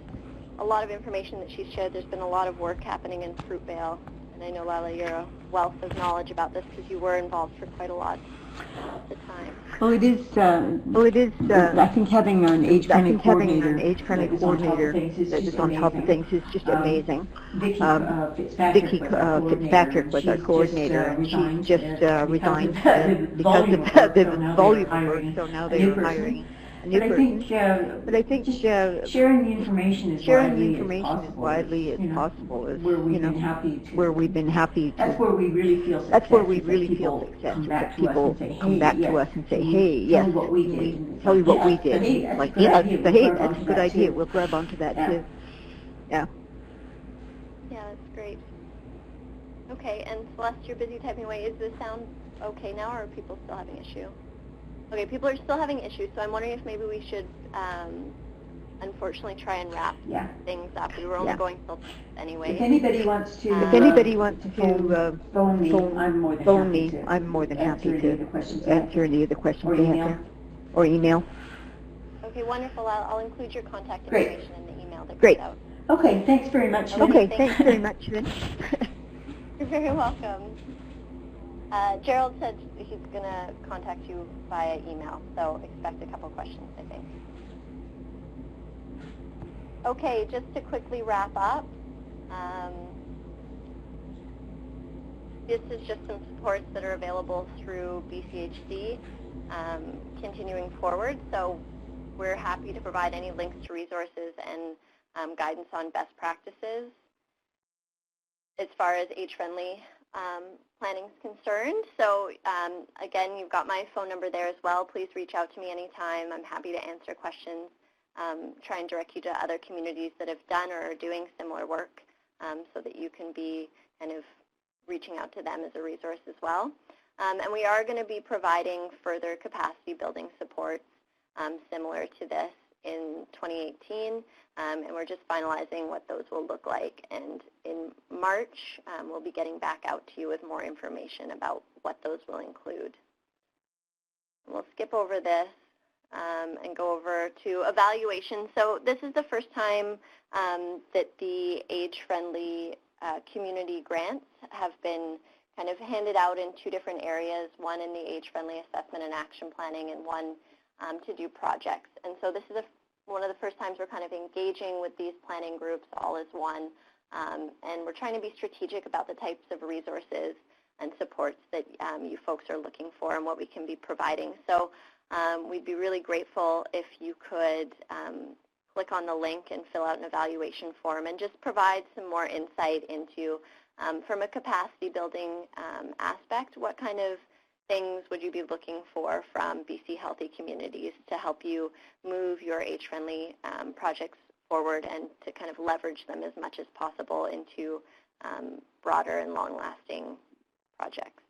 a lot of information that she shared. There's been a lot of work happening in Fruitvale. And I know, Lila, you're a wealth of knowledge about this because you were involved for quite a lot at the time. Well, it is. I think having an age-friendly coordinator that is on top of things is just amazing. Vicky Fitzpatrick was our coordinator, and she just resigned because of the volume of work. So now they're hiring a new person. But I think sharing the information as widely as possible is where we've been happy to. That's where we really feel success. That's where we really feel success. That people come back to us and say, "Hey, yes, tell you what we did." Like, yeah, hey, that's a good idea. We'll grab onto that too. Yeah. Yeah, that's great. Okay, and Celeste, you're busy typing away. Is the sound okay now, or are people still having issue? Okay, people are still having issues, so I'm wondering if maybe we should, unfortunately, try and wrap things up. We were only going till anyway. If anybody wants to, phone me, I'm more than happy to answer any of the questions they have there, or email. Okay, wonderful. I'll include your contact information in the email that goes out. Okay, thanks very much. Okay, thanks very much, Vin. You're very welcome. Gerald said he's going to contact you via email, so expect a couple questions, I think. Okay, just to quickly wrap up, this is just some supports that are available through BCHC continuing forward, so we're happy to provide any links to resources and guidance on best practices. As far as age-friendly planning is concerned. So again, you've got my phone number there as well. Please reach out to me anytime. I'm happy to answer questions, try and direct you to other communities that have done or are doing similar work so that you can be kind of reaching out to them as a resource as well. And we are going to be providing further capacity building support similar to this in 2018, and we're just finalizing what those will look like. And in March, we'll be getting back out to you with more information about what those will include. And we'll skip over this and go over to evaluation. So this is the first time that the age-friendly community grants have been kind of handed out in two different areas, one in the age-friendly assessment and action planning and one to do projects. And so this is one of the first times we're kind of engaging with these planning groups all as one, and we're trying to be strategic about the types of resources and supports that you folks are looking for and what we can be providing. So we'd be really grateful if you could click on the link and fill out an evaluation form and just provide some more insight into, from a capacity building aspect, what kind of things would you be looking for from BC Healthy Communities to help you move your age-friendly projects forward and to kind of leverage them as much as possible into broader and long-lasting projects.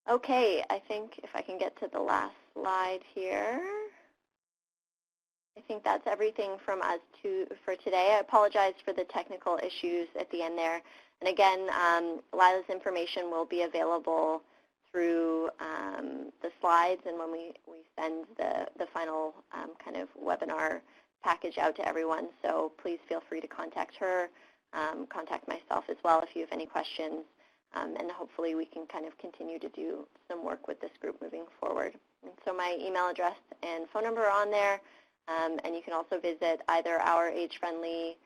Okay, I think if I can get to the last slide here. I think that's everything from us for today. I apologize for the technical issues at the end there. And again, Lila's information will be available through the slides and when we send the final kind of webinar package out to everyone. So please feel free to contact her, contact myself as well if you have any questions. And hopefully we can kind of continue to do some work with this group moving forward. And so my email address and phone number are on there. And you can also visit either our AgeFriendly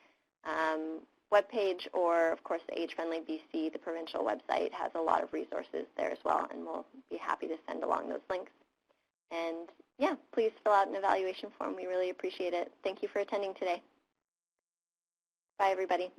webpage or, of course, the AgeFriendly BC, the provincial website, has a lot of resources there as well, and we'll be happy to send along those links. And, yeah, please fill out an evaluation form. We really appreciate it. Thank you for attending today. Bye, everybody.